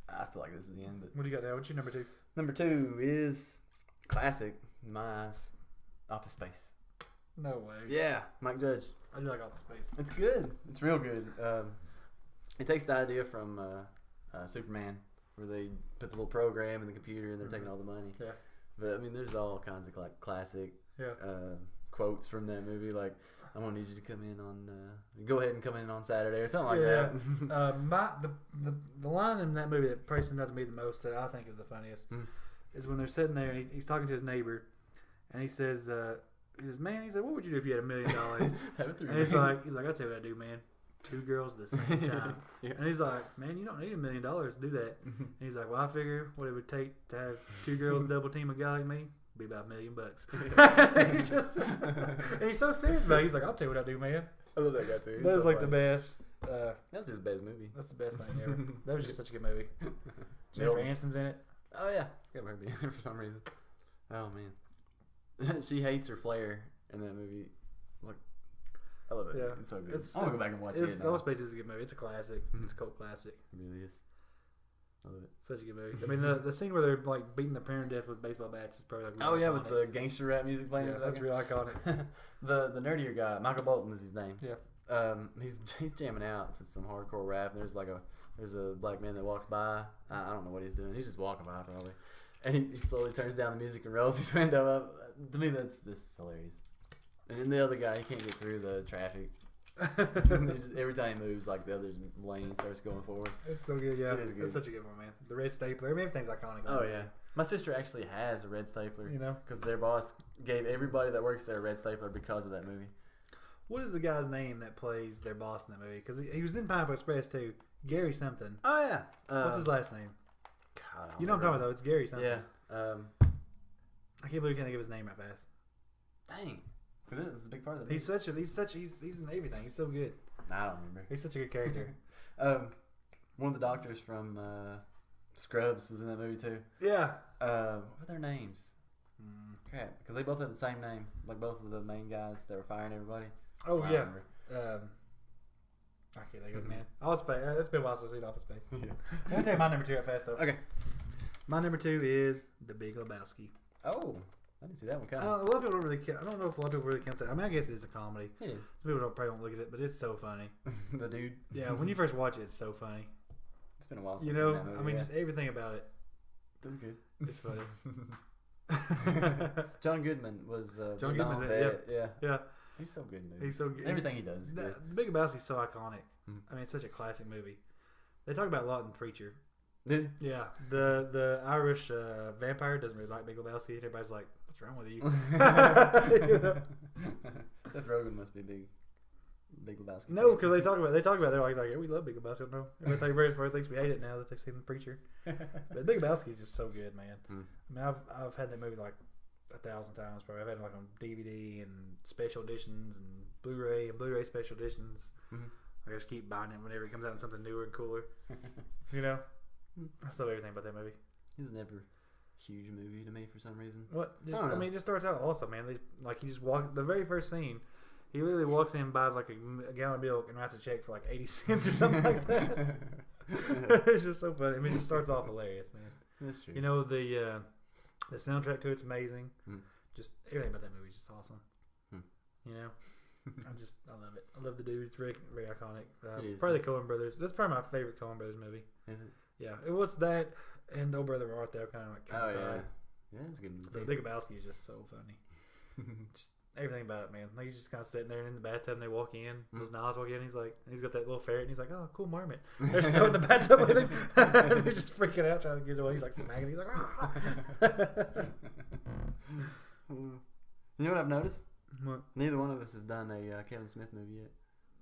I still like This Is the End. But What do you got now? What's your number 2? number 2 is classic, in my eyes, Office Space. No way. Yeah, Mike Judge. I do like Office Space. It's good. It's real good. It takes the idea from Superman, where they put the little program in the computer and they're taking all the money. Yeah. But I mean, there's all kinds of like classic quotes from that movie, like I'm gonna need you to come in on, go ahead and come in on Saturday or something like that. The line in that movie that probably stands out to me the most, that I think is the funniest, is when they're sitting there and he's talking to his neighbor, and he says, man, he said, what would you do if you had $1 million? And he's like, I'll tell you what I do, man. 2 girls at the same time. Yeah. And he's like, man, you don't need $1 million to do that. And he's like, well, I figure what it would take to have 2 girls double team a guy like me be about $1 million. And he's just, and he's so serious about it. He's like, I'll tell you what I do, man. I love that guy too. That was like the best. That's his best movie. That's the best thing ever. That was just such a good movie. Jennifer Aniston's in it. Oh yeah, I forgot her being there for some reason. Oh man, she hates her flair in that movie. Like, I love it. Yeah. It's so good. I'm gonna go back and watch it. Lost Space is a good movie. It's a classic. It's a cult classic. It really is. I love it. Such a good movie. I mean, the scene where they're like beating the parent to death with baseball bats is probably like Oh yeah, with the gangster rap music playing. Yeah, in the that's real iconic. the nerdier guy, Michael Bolton is his name. Yeah. He's jamming out to some hardcore rap. And there's a black man that walks by. I don't know what he's doing. He's just walking by probably, and he slowly turns down the music and rolls his window up. To me, that's just hilarious. And then the other guy, he can't get through the traffic. Every time he moves, like the other lane starts going forward. It's so good, yeah. It is good. It's such a good one, man. The red stapler. I mean, everything's iconic. Oh yeah. My sister actually has a red stapler. You know, because their boss gave everybody that works there a red stapler because of that movie. What is the guy's name that plays their boss in that movie? Because he was in Pineapple Express too. Gary something. Oh yeah. What's his last name? God, You know what I'm talking about though. It's Gary something. Yeah. I can't believe you can't think of his name right fast. Dang. Because it's a big part of the movie. He's in everything. He's so good. I don't remember. He's such a good character. One of the doctors from Scrubs was in that movie too. Yeah. What are their names? Crap. Because they both had the same name. Like both of the main guys that were firing everybody. Oh I yeah. remember. I can't think of it, man. Office Space. It's been a while since I've seen Office Space. Yeah. Let me tell you my number 2 at fast though. Okay. My number 2 is The Big Lebowski. Oh, I didn't see that one coming. A lot of people don't really count. I don't know if a lot of people really count that. I mean, I guess it's a comedy. It is. Some people probably don't look at it, but it's so funny. The dude. Yeah, when you first watch it, it's so funny. It's been a while since You I've know, seen that movie. I mean, yeah. just everything about it. That's good. It's funny. John Goodman was John Goodman's in Vietnam it, vet. Yeah. Yeah, He's so good in movies. he's so good. Everything he does is good. The Big Lebowski's so iconic. Mhm. I mean, it's such a classic movie. They talk about it a lot in Preacher. Did- Yeah, the Irish vampire doesn't really like Big Lebowski, and everybody's like, "What's wrong with you?" You know? Seth Rogen must be a big Lebowski. No, fan. because they talk about they're like yeah, we love Big Lebowski. No, everybody thinks we hate it now that they've seen the Preacher. But Big Lebowski is just so good, man. Hmm. I mean, I've had that movie like 1,000 times probably. I've had it like on DVD and special editions and Blu-ray special editions. Mhm. I just keep buying it whenever it comes out in something newer and cooler. You know, I still love everything about that movie. It was never a huge movie to me for some reason. What? Just, I don't I know. mean, it just starts out awesome, man. He just walk the very first scene. He literally walks in, buys like a gallon of milk, and writes a check for like 80 cents or something like that. It's just so funny. I mean, it just starts off hilarious, man. That's true. You know, the soundtrack to it's amazing. Mm. Just everything about that movie is just awesome. Mm. You know, I love it. I love the dude. It's very, very iconic. It is. Probably the Coen Brothers. That's probably my favorite Coen Brothers movie. Is it? Yeah, it was that and Oh Brother Art Thou kind of like. Oh yeah. Yeah, that's a good movie. So Big Lebowski is just so funny. Just everything about it, man. Like he's just kind of sitting there in the bathtub, and they walk in. Those Niles walk in. He's got that little ferret, and he's like, "Oh, cool marmot." They're still in the bathtub with him. They're just freaking out trying to get away. He's like smacking. He's like, "Ah." You know what I've noticed? What? Neither one of us have done a Kevin Smith movie yet.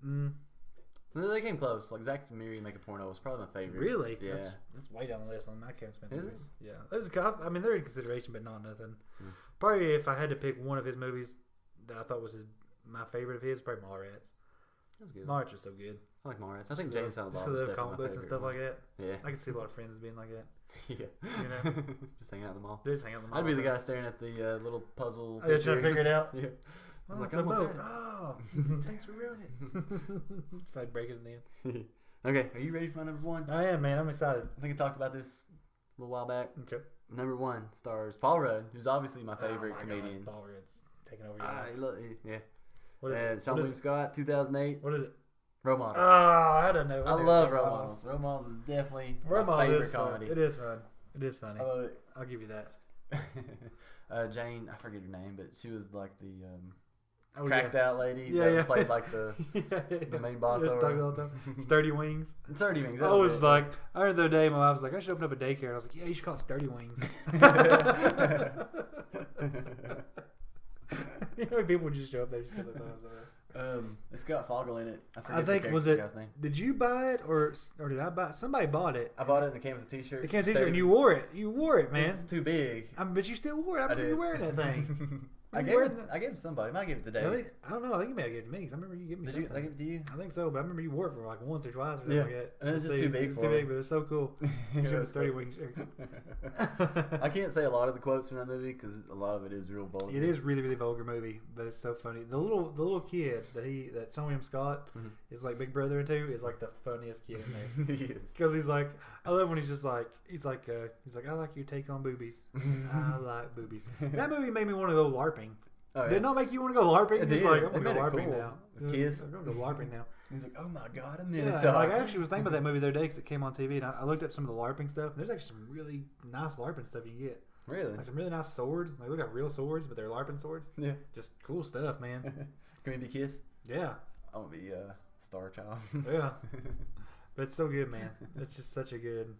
Mm, They came close. Like Zach and Miri Make a Porno was probably my favorite. really? Yeah. That's way down the list on my Kevin Smith Is it? movies. Yeah, there's a couple. I mean, they're in consideration, but not nothing. Mm. Probably if I had to pick one of his movies that I thought was my favorite of his, probably Mallrats. That's good. Mallrats are so good. I like Mallrats. I think Just Jane Silent because Bob is they have definitely comic my books and favorite stuff one. like that. Yeah. I can see a lot of friends being like that. Yeah. You know? Just hanging out at the mall. They just hang out in the mall I'd be the all guy staring at the little puzzle. Oh, you're trying to picture. figure it out? Yeah. I'm Oh, like, it's a almost boat. had it. Oh, thanks for ruining it. If I break it in the end. Okay, are you ready for my number one? I am, man. I'm excited. I think I talked about this a little while back. Okay. Number one stars Paul Rudd, who's obviously my favorite Oh my comedian. God, Paul Rudd's taking over your life. Yeah. What is And it? Sean What is William Scott, 2008. What is it? Role Models. Oh, I don't know. I love Role Models. Role Models is definitely Role my Models favorite is fun. comedy. It is fun. It is funny. I love it. I'll give you that. Jane, I forget her name, but she was like the Oh, cracked out lady Yeah, that yeah. played like the the main boss Just over. talks all the time. Sturdy Wings. 30 Wings. I that always it. was like, I heard the other day, my wife was like, I should open up a daycare. And I was like, yeah, you should call it Sturdy Wings. You know, people would just show up there just because I thought it was us. It's got Foggle in it. I, forget I think the was character it? guy's name. Did you buy it or did I buy it? Somebody bought it. I bought it and it came with a t-shirt. It came t-shirt and you wore it. You wore it, man. It's too big. But you still wore it. I remember you wearing that thing. I gave it to somebody. I might give it to David. I don't know. I think you may have given it to me because I remember you giving me Did something. I give it to you? I think so, but I remember you wore it for like once or twice or something like that. And it's just too big for too me. big, but it's so cool. It's a 30-wing shirt. I can't say a lot of the quotes from that movie because a lot of it is real vulgar. It is really, really vulgar movie, but it's so funny. The little kid that Son William Scott is like Big Brother into is like the funniest kid in there. He is. Because he's like, I love when he's just like, I like your take on boobies. I like boobies. That movie made me want to go LARPing. Oh, yeah. Did it not make you want to go LARPing? It He's did. like, I'm It going to made go it LARPing cool. now. A kiss. I'm going to go LARPing now. He's like, oh my god, I'm Yeah, like I actually was thinking about that movie the other day because it came on TV, and I looked up some of the LARPing stuff. There's actually some really nice LARPing stuff you can get. Really? Like some really nice swords. Like look at real swords, but they're LARPing swords. Yeah. Just cool stuff, man. Can we be kiss? Yeah. I want to be Star Child. Yeah. But it's so good, man. It's just such a good.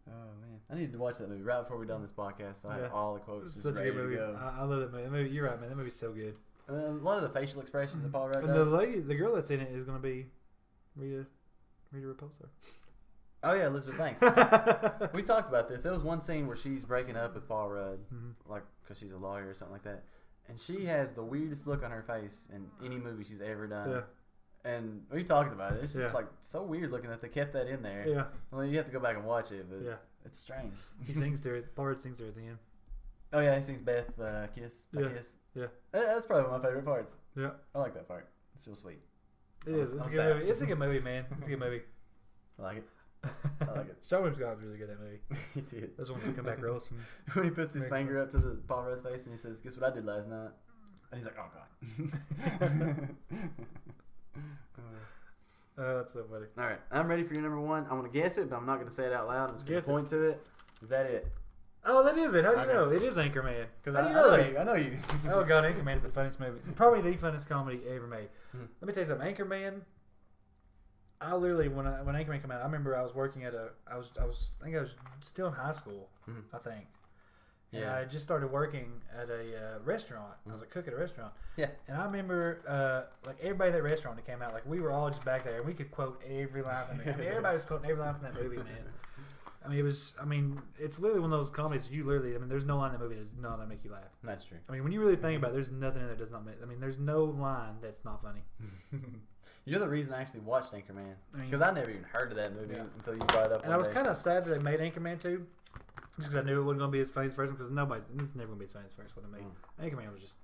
Oh man, I need to watch that movie right before we done this podcast. So I have all the quotes It's just such a ready good to movie. go. I love that movie. You're right, man. That movie's so good. A lot of the facial expressions that Paul Rudd And does. the girl that's in it is going to be Rita Repulsa. Oh yeah, Elizabeth Banks. We talked about this. There was one scene where she's breaking up with Paul Rudd, like because she's a lawyer or something like that, and she has the weirdest look on her face in any movie she's ever done. Yeah. And we talked about it. It's just Yeah. like so weird looking that they kept that in there. Yeah. Well, you have to go back and watch it, but Yeah. it's strange. He sings to her. Paul Rudd sings to her at the end. Oh yeah, he sings Beth Kiss. Yeah. Kiss. Yeah. That's probably one of my favorite parts. Yeah. I like that part. It's real sweet. It is. It's a I'm good sad. movie. It's a good movie, man. It's a good movie. I like it. I like it. Sean William Scott was really good at that movie. He did. That's one to come back roast from. When he puts his finger up to the Paul Rudd's face and he says, "Guess what I did last night?" And he's like, "Oh god." Oh, that's so funny. All right, I'm ready for your number one. I'm gonna guess it, but I'm not gonna say it out loud. I'm just gonna Guess it. point to it. Is that it? Oh, that is it. How do you Okay. know? It is Anchorman. Because How I do you know that? you. I know you. Oh god, Anchorman is the funniest movie. Probably the funnest comedy ever made. Hmm. Let me tell you something. Anchorman. I literally when Anchorman came out, I remember I was working at I think I was still in high school. I think. And Yeah. I just started working at a restaurant. I was a cook at a restaurant. Yeah. And I remember, like everybody at that restaurant that came out, like we were all just back there, and we could quote every line from it. I mean, everybody was quoting every line from that movie, man. I mean, it's literally one of those comedies. There's no line in the movie that does not make you laugh. That's true. I mean, when you really think about it, there's nothing in there that does not make. I mean, there's no line that's not funny. You're the reason I actually watched Anchorman. I mean- Because I never even heard of that movie Yeah. until you brought it up. And I was kind of sad that they made Anchorman 2. Just because I knew it wasn't going to be as funny as the first one. Because it's never going to be as funny as the first one to me. Anchorman was just,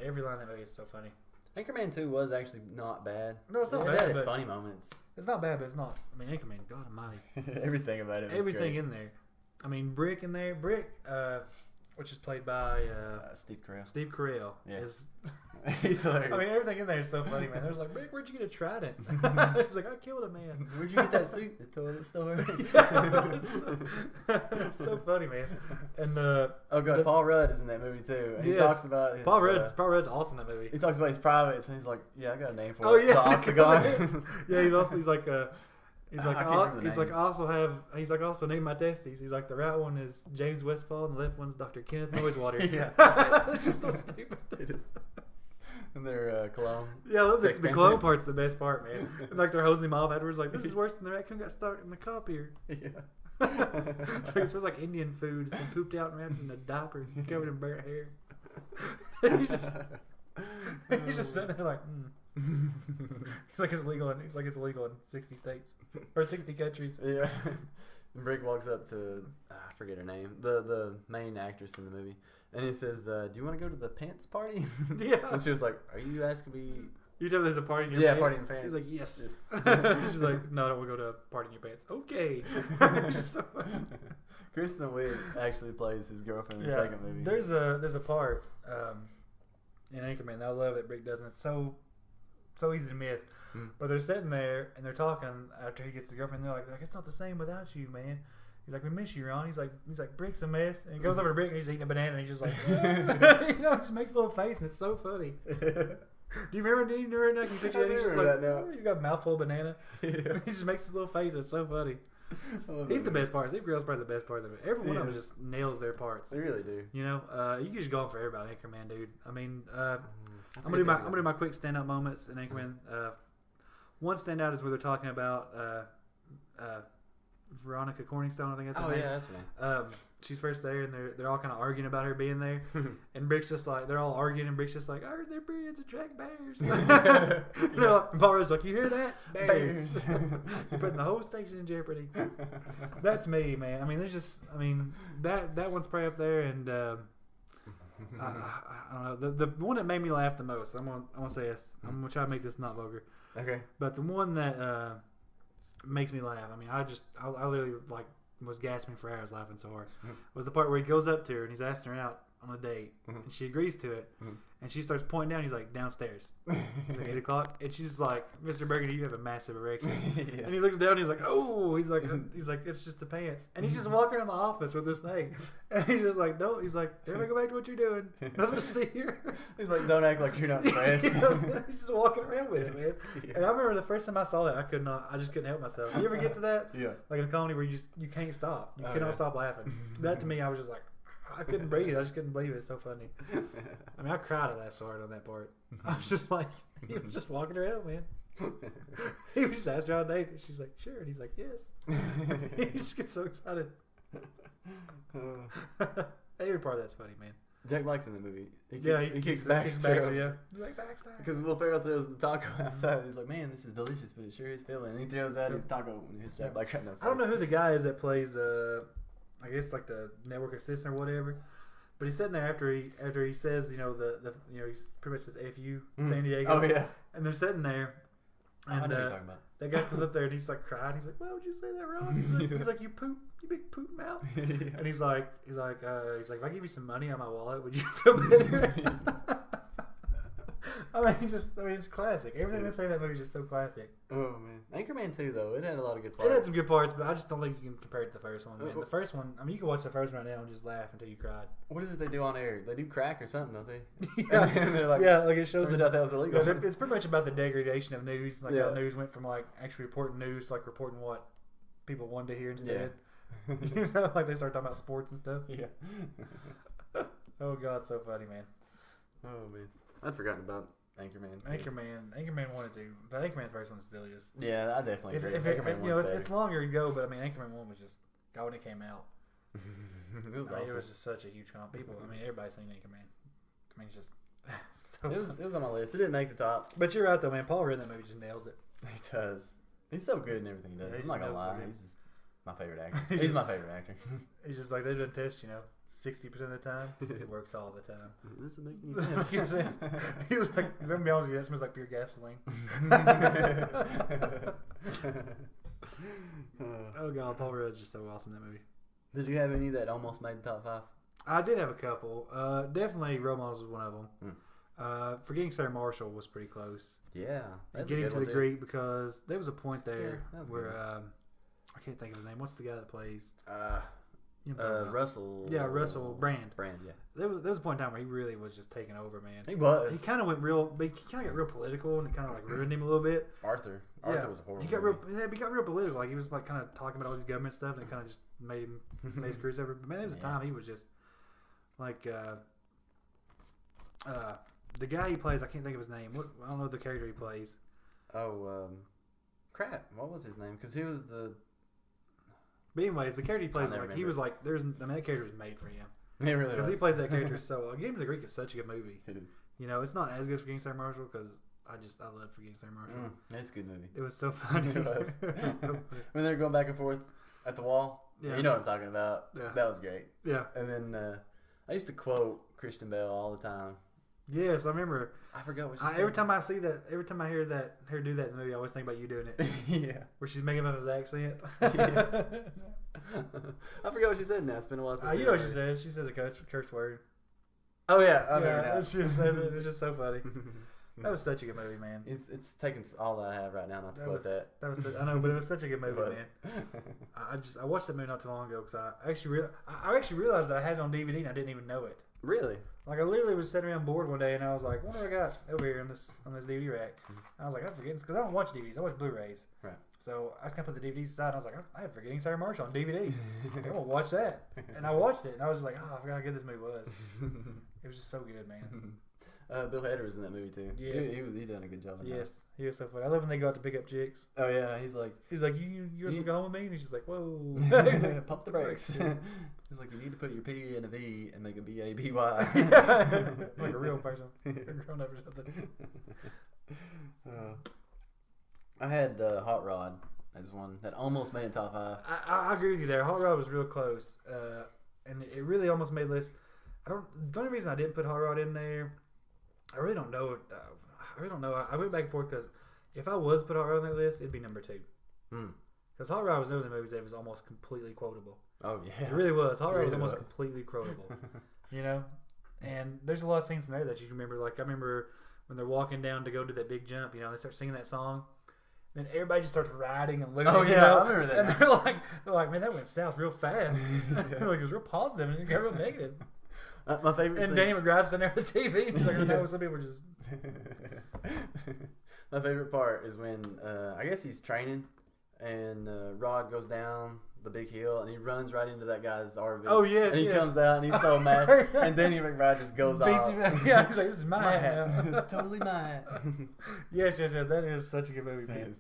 every line in that movie is so funny. Anchorman 2 was actually not bad. No, it's not It bad, had its but- funny moments. It's not bad, but it's not. I mean, Anchorman, God almighty. Everything about it was Everything great. in there. I mean, Brick in there. Brick, which is played by Steve Carell. Steve Carell. Yeah. Is, He's hilarious. I mean, everything in there is so funny, man. There's like, Brick, where'd you get a trident? He's like, I killed a man. Where'd you get that suit? The toilet store. It's so funny, man. And Oh god, Paul Rudd is in that movie too. And he Yes. talks about his, Paul Rudd's awesome in that movie. he talks about his privates, and he's like, "Yeah, I got a name for Oh it. yeah, The Octagon." yeah. He's like I can't remember the he's like names. also name my testes. He's like the right one is James Westfall and the left one's Dr. Kenneth Noisewater. Yeah. It's just so stupid. It is. And their cologne. Yeah, the Sex cologne Panther. part's the best part, man. And like they're hosing him off afterwards, like this is worse than the raccoon got stuck in the copier. Yeah. It's like it smells like Indian food. It's been pooped out and wrapped in a diaper, covered in burnt hair. he's just sitting there like, He's like it's illegal in 60 states or 60 countries. Yeah. And Brick walks up to I forget her name, the main actress in the movie, and he says, "Do you want to go to the pants party?" Yeah. And she was like, "Are you asking me?" You tell me there's a party in your Yeah, pants? party in pants. He's like, yes. Yes. She's like, no, I don't want to go to a party in your pants. Okay. It's just so funny. Kristen Wiig actually plays his girlfriend in the second movie. There's a part in Anchorman that I love that Brick does, and it's so easy to miss. But they're sitting there and they're talking after he gets his girlfriend. And they're like, it's not the same without you, man. He's like, we miss you, Ron. He's like, Brick's a mess. And he goes over to Brick and he's eating a banana and he's just like, just makes a little face and it's so funny. Do you remember? Can you picture I that? do He's just remember like, that now. he's got a mouthful of banana. Yeah. He just makes his little face. It's so funny. He's the best part. Steve Carell's probably the best part of it. Every one of them just nails their parts. They really do. You know, you can just go on forever about Anchorman, dude. I mean, I'm gonna do my quick standout moments in Anchorman. One standout is where they're talking about Veronica Corningstone, I think that's her Oh name. yeah, that's right. She's first there, and they're all kind of arguing about her being there. And Brick's just like, they're all arguing, and Brick's just like, I heard their periods attract bears. And Paul Rudd's like, you hear that? Bears. You're putting the whole station in jeopardy. That's me, man. I mean, that one's probably up there, and I don't know. The one that made me laugh the most, I'm gonna say this. I'm gonna try to make this not vulgar. Okay. But the one that makes me laugh, I mean, I literally like was gasping for hours laughing so hard, was the part where he goes up to her and he's asking her out on a date, and she agrees to it, and she starts pointing down. He's like, downstairs. He's like 8 o'clock, and she's like, Mr. Burgundy, you have a massive erection. Yeah. And he looks down, and he's like, oh, he's like, it's just the pants, and he's just walking around the office with this thing, and he's just like, no, he's like, everybody go back to what you're doing. Nothing to see here. He's like, don't act like you're not impressed. He's just walking around with it, man. Yeah. And I remember the first time I saw that, I just couldn't help myself. You ever get to that? Yeah. Like in a comedy where you can't stop. You cannot stop laughing. That to me, I was just like, I couldn't breathe. I just couldn't believe it. It's so funny. I mean, I cried at that so hard on that part. I was just like, he was just walking around, man. He was just asked her on a date, and she's like, sure. And he's like, yes. He just gets so excited. Every part of that's funny, man. Jack Black's in the movie. He kicks Baxter, yeah. He's like, Baxter. Because Will Ferrell throws the taco outside. He's like, man, this is delicious, but it sure is filling. And he throws out his taco when he hits Jack Black right in the face. I don't know who the guy is that plays, I guess like the network assistant or whatever. But he's sitting there after he says, he's pretty much says F you, San Diego. Oh yeah. And they're sitting there. And I know what you're talking about. that guy comes up there and he's like crying. He's like, why would you say that wrong? He's like, you poop, you big poop mouth. Yeah. And he's like, if I give you some money on my wallet, would you feel better? It's classic. Everything they say in that movie is just so classic. Oh man, Anchorman 2 though, it had a lot of good parts. It had some good parts, but I just don't think you can compare it to the first one. Man. The first one, I mean, you can watch the first one right now and just laugh until you cried. What is it they do on air? They do crack or something, don't they? Yeah, and they're like, like it shows. Turns out that was illegal. It's pretty much about the degradation of news, like how news went from like actually reporting news, like reporting what people wanted to hear instead. Yeah. Like they start talking about sports and stuff. Yeah. Oh God, so funny, man. Oh man, I'd forgotten about Anchorman 1 and 2, but Anchorman first one's still just. Yeah, I definitely agree. It's longer to go, but I mean, Anchorman 1 was just when it came out. It was awesome. It was just such a huge comp. People, I mean, everybody's seen Anchorman. I mean, it's just. It was on my list. It didn't make the top. But you're right though, man. Paul Rudd in that movie just nails it. He does. He's so good in everything he does. Yeah, I'm not gonna lie. He's just my favorite actor. He's my favorite actor. He's just like, they've done tests, 60% of the time. It works all the time. This doesn't make any sense. He's like, he's gonna be honest with you, that smells like pure gasoline. Oh God, Paul Rudd's just so awesome in that movie. Did you have any that almost made the top 5? I did have a couple. Definitely Role Models was one of them. Forgetting Sarah Marshall was pretty close. Yeah. Getting to the Greek, because there was a point there where I can't think of his name. What's the guy that plays? Russell. Yeah, Russell Brand. Brand, yeah. There was a point in time where he really was just taking over, man. He was. He kind of went he kind of got real political, and it kind of like ruined him a little bit. Arthur was a horrible. He got real political. Like he was like kind of talking about all these government stuff, and it kind of just made his career over. But man, there was a time he was just like the guy he plays. I can't think of his name. I don't know the character he plays. Oh, crap! What was his name? Because he was the. But anyways, the character he plays, he was like, that character was made for him. It really was. Because he plays that character so well. Game of the Greek is such a good movie. It is. It's not as good as Forgetting Sarah Marshall, because I love Forgetting Sarah Marshall. It's a good movie. It was so funny. It was. When they were going back and forth at the wall. Yeah. You know what I'm talking about. Yeah. That was great. Yeah. And then I used to quote Christian Bale all the time. Yes, I remember. I forgot what she said. Every time I hear her do that in the movie, I always think about you doing it. Yeah. Where she's making up his accent. Yeah. I forgot what she said now. It's been a while since. You know what she says. She says a curse word. Oh, yeah. She just says it. It's just so funny. That was such a good movie, man. It's taken all that I have right now not to quote that. I know, but it was such a good movie, man. I watched that movie not too long ago, because I actually realized that I had it on DVD and I didn't even know it. Really? Like I literally was sitting around bored one day and I was like, what do I got over here on this DVD rack? I was like, I'm forgetting, because I don't watch DVDs, I watch Blu-rays. Right. So I just kind of put the DVDs aside and I was like, I'm forgetting Sarah Marshall on DVD. I'm gonna watch that. And I watched it and I was just like, I forgot how good this movie was. It was just so good, man. Bill Hader was in that movie too. Yes. He done a good job. Yes, he was so funny. I love when they go out to pick up chicks. Oh yeah, he's like, you want to go home with me? And she's like, whoa. pump the brakes. He's like, you need to put your P in a V and make a B-A-B-Y. Like a real person, a grown up or something. I had Hot Rod as one that almost made it top 5. I agree with you there. Hot Rod was real close, and it really almost made lists. The only reason I didn't put Hot Rod in there, I really don't know. I went back and forth because if I was to put Hot Rod on that list, it'd be number 2. Because Hot Rod was one of the movies that was almost completely quotable. Oh yeah, it really was. Hot Rod was almost completely quotable. You know, and there's a lot of scenes in there that you remember. Like I remember when they're walking down to go to that big jump. You know, they start singing that song. Then everybody just starts riding and looking. Oh yeah, I remember that. And they're like, man, that went south real fast. Like it was real positive and it got real negative. My favorite. And scene. Danny McBride's sitting there with the TV. And he's like, no, some people were just. My favorite part is when I guess he's training, and Rod goes down the big hill and he runs right into that guy's RV. Oh yes, and he comes out and he's so mad, and Danny McBride just goes off. Him. Yeah, he's like, this is my hat. It's totally mine. Yes. That is such a good movie, man.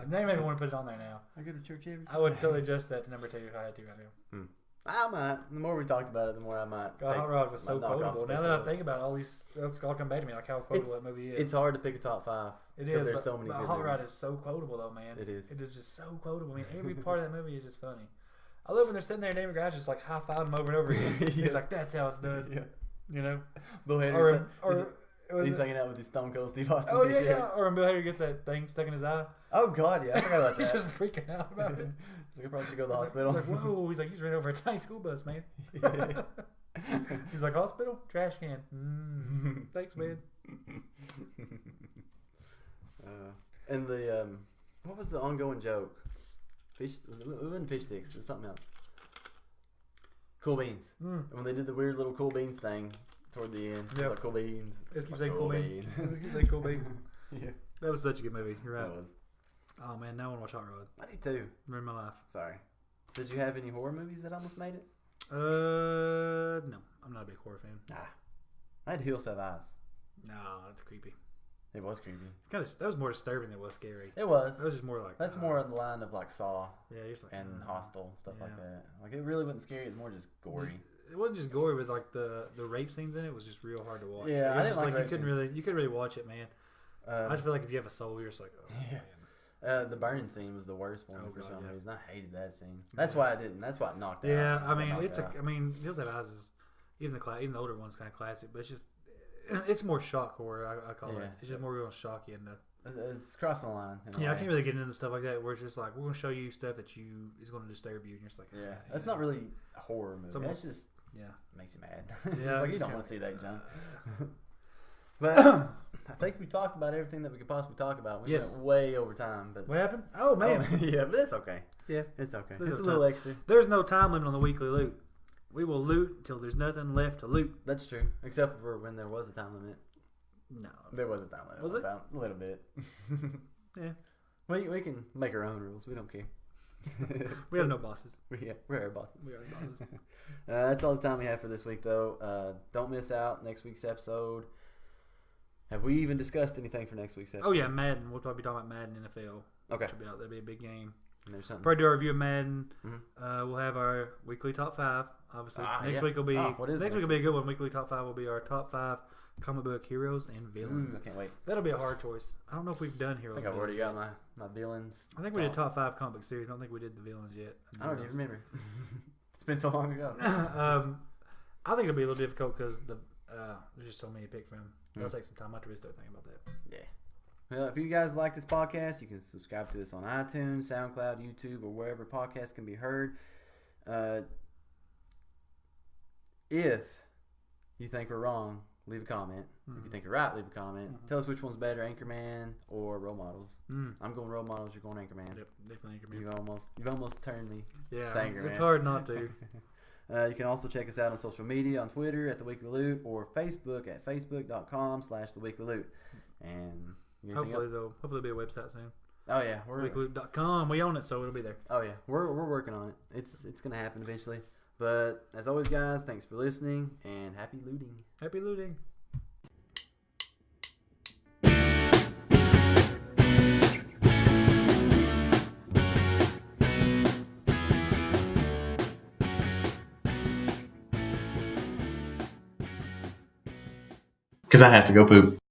They maybe want to put it on there now. I go to church every Sunday. I would totally adjust that to number 2 if I had to right now. I might. The more we talked about it, the more I might. God, Hot Rod was so quotable. Now that I think about it, all these, that's all come back to me, like how quotable that movie is. It's hard to pick a top 5. It is. There's so many good Hot Rod movies. is so quotable, though, man. It is. It is just so quotable. I mean, every part of that movie is just funny. I love when they're sitting there and David Guy's just like high-fiving him over and over again. Yeah. He's like, that's how it's done. Yeah. You know? Bill Hader he's it? hanging out with his Stone Cold Steve Austin t-shirt. Yeah. Or when Bill Hader gets that thing stuck in his eye. Oh, God, yeah. I forgot about that. He's just freaking out about it. He's like, I probably should go to the hospital. He's like, whoa. He's like, he's ran over a tiny school bus, man. He's like, hospital? Trash can. Thanks, man. And the, what was the ongoing joke? It wasn't fish sticks. It was something else. Cool beans. When they did the weird little cool beans thing toward the end. It was like cool beans. Let's keep saying cool beans. Let's keep saying cool beans. Yeah. That was such a good movie. You're right. That was. Oh, man. Now I want to watch Hot Rod. I need to. Ruin my life. Sorry. Did you have any horror movies that almost made it? No. I'm not a big horror fan. Nah. I had Hills Have Eyes. No, that's creepy. It was creepy. That was more disturbing than it was scary. It was. That was just more like... That's more on the line of like Saw and Hostel, stuff like that. Like it really wasn't scary. It's more just gory. It wasn't just gory, but like the rape scenes in it was just real hard to watch. Yeah, I didn't like you couldn't really watch it, man. I just feel like if you have a soul, you're just like, oh, man. The burning scene was the worst one for some reason. I hated that scene. That's why I didn't. That's why it knocked out. Yeah, I mean, Hills Have Eyes is even the older one's kind of classic, but it's more shock horror. I call it. It's just more going to shock you. It's crossing the line. Yeah, I can't really get into stuff like that where it's just like we're going to show you stuff that is going to disturb you, and you're just like, that's not really a horror movie. That's just makes you mad. Yeah, it's like you don't want to see that, John. But I think we talked about everything that we could possibly talk about. We went way over time, but what happened? Oh man, yeah, but it's okay. Yeah, it's okay. There's it's a little extra. There's no time limit on the weekly loot. We will loot until there's nothing left to loot. That's true, except for when there was a time limit. No, there was a time limit. Was it? A little bit. Yeah, we can make our own rules. We don't care. We have no bosses. We're our bosses. We are our bosses. That's all the time we have for this week, though. Don't miss out next week's episode. Have we even discussed anything for next week's episode? Oh yeah, Madden. We'll probably be talking about Madden NFL. Okay. That'll be a big game. And there's something. Probably do our review of Madden. Mm-hmm. We'll have our weekly top 5. Obviously, next week will be. What is next week will be a good one. Weekly top 5 will be our top 5 comic book heroes and villains. I can't wait. That'll be a hard choice. I don't know if we've done heroes. I think I've already got my villains. I think we did top 5 comic book series. I don't think we did the villains yet. I don't even remember. It's been so long ago. I think it'll be a little difficult because there's just so many to pick from. It'll take some time. I have to really start thinking about that. Yeah. Well, if you guys like this podcast, you can subscribe to us on iTunes, SoundCloud, YouTube, or wherever podcasts can be heard. If you think we're wrong, leave a comment. If you think we're right, leave a comment. Tell us which one's better, Anchorman or Role Models. I'm going Role Models. You're going Anchorman. Yep, definitely Anchorman. You've almost turned me. Yeah, to Anchorman. It's hard not to. You can also check us out on social media, on Twitter at The Weekly Loot, or Facebook at facebook.com/The Weekly Loot. And hopefully there'll be a website soon. Oh yeah, weeklyloot.com. We own it, so it'll be there. Oh yeah, we're working on it. It's gonna happen eventually. But as always, guys, thanks for listening and happy looting. Happy looting. because I have to go poop.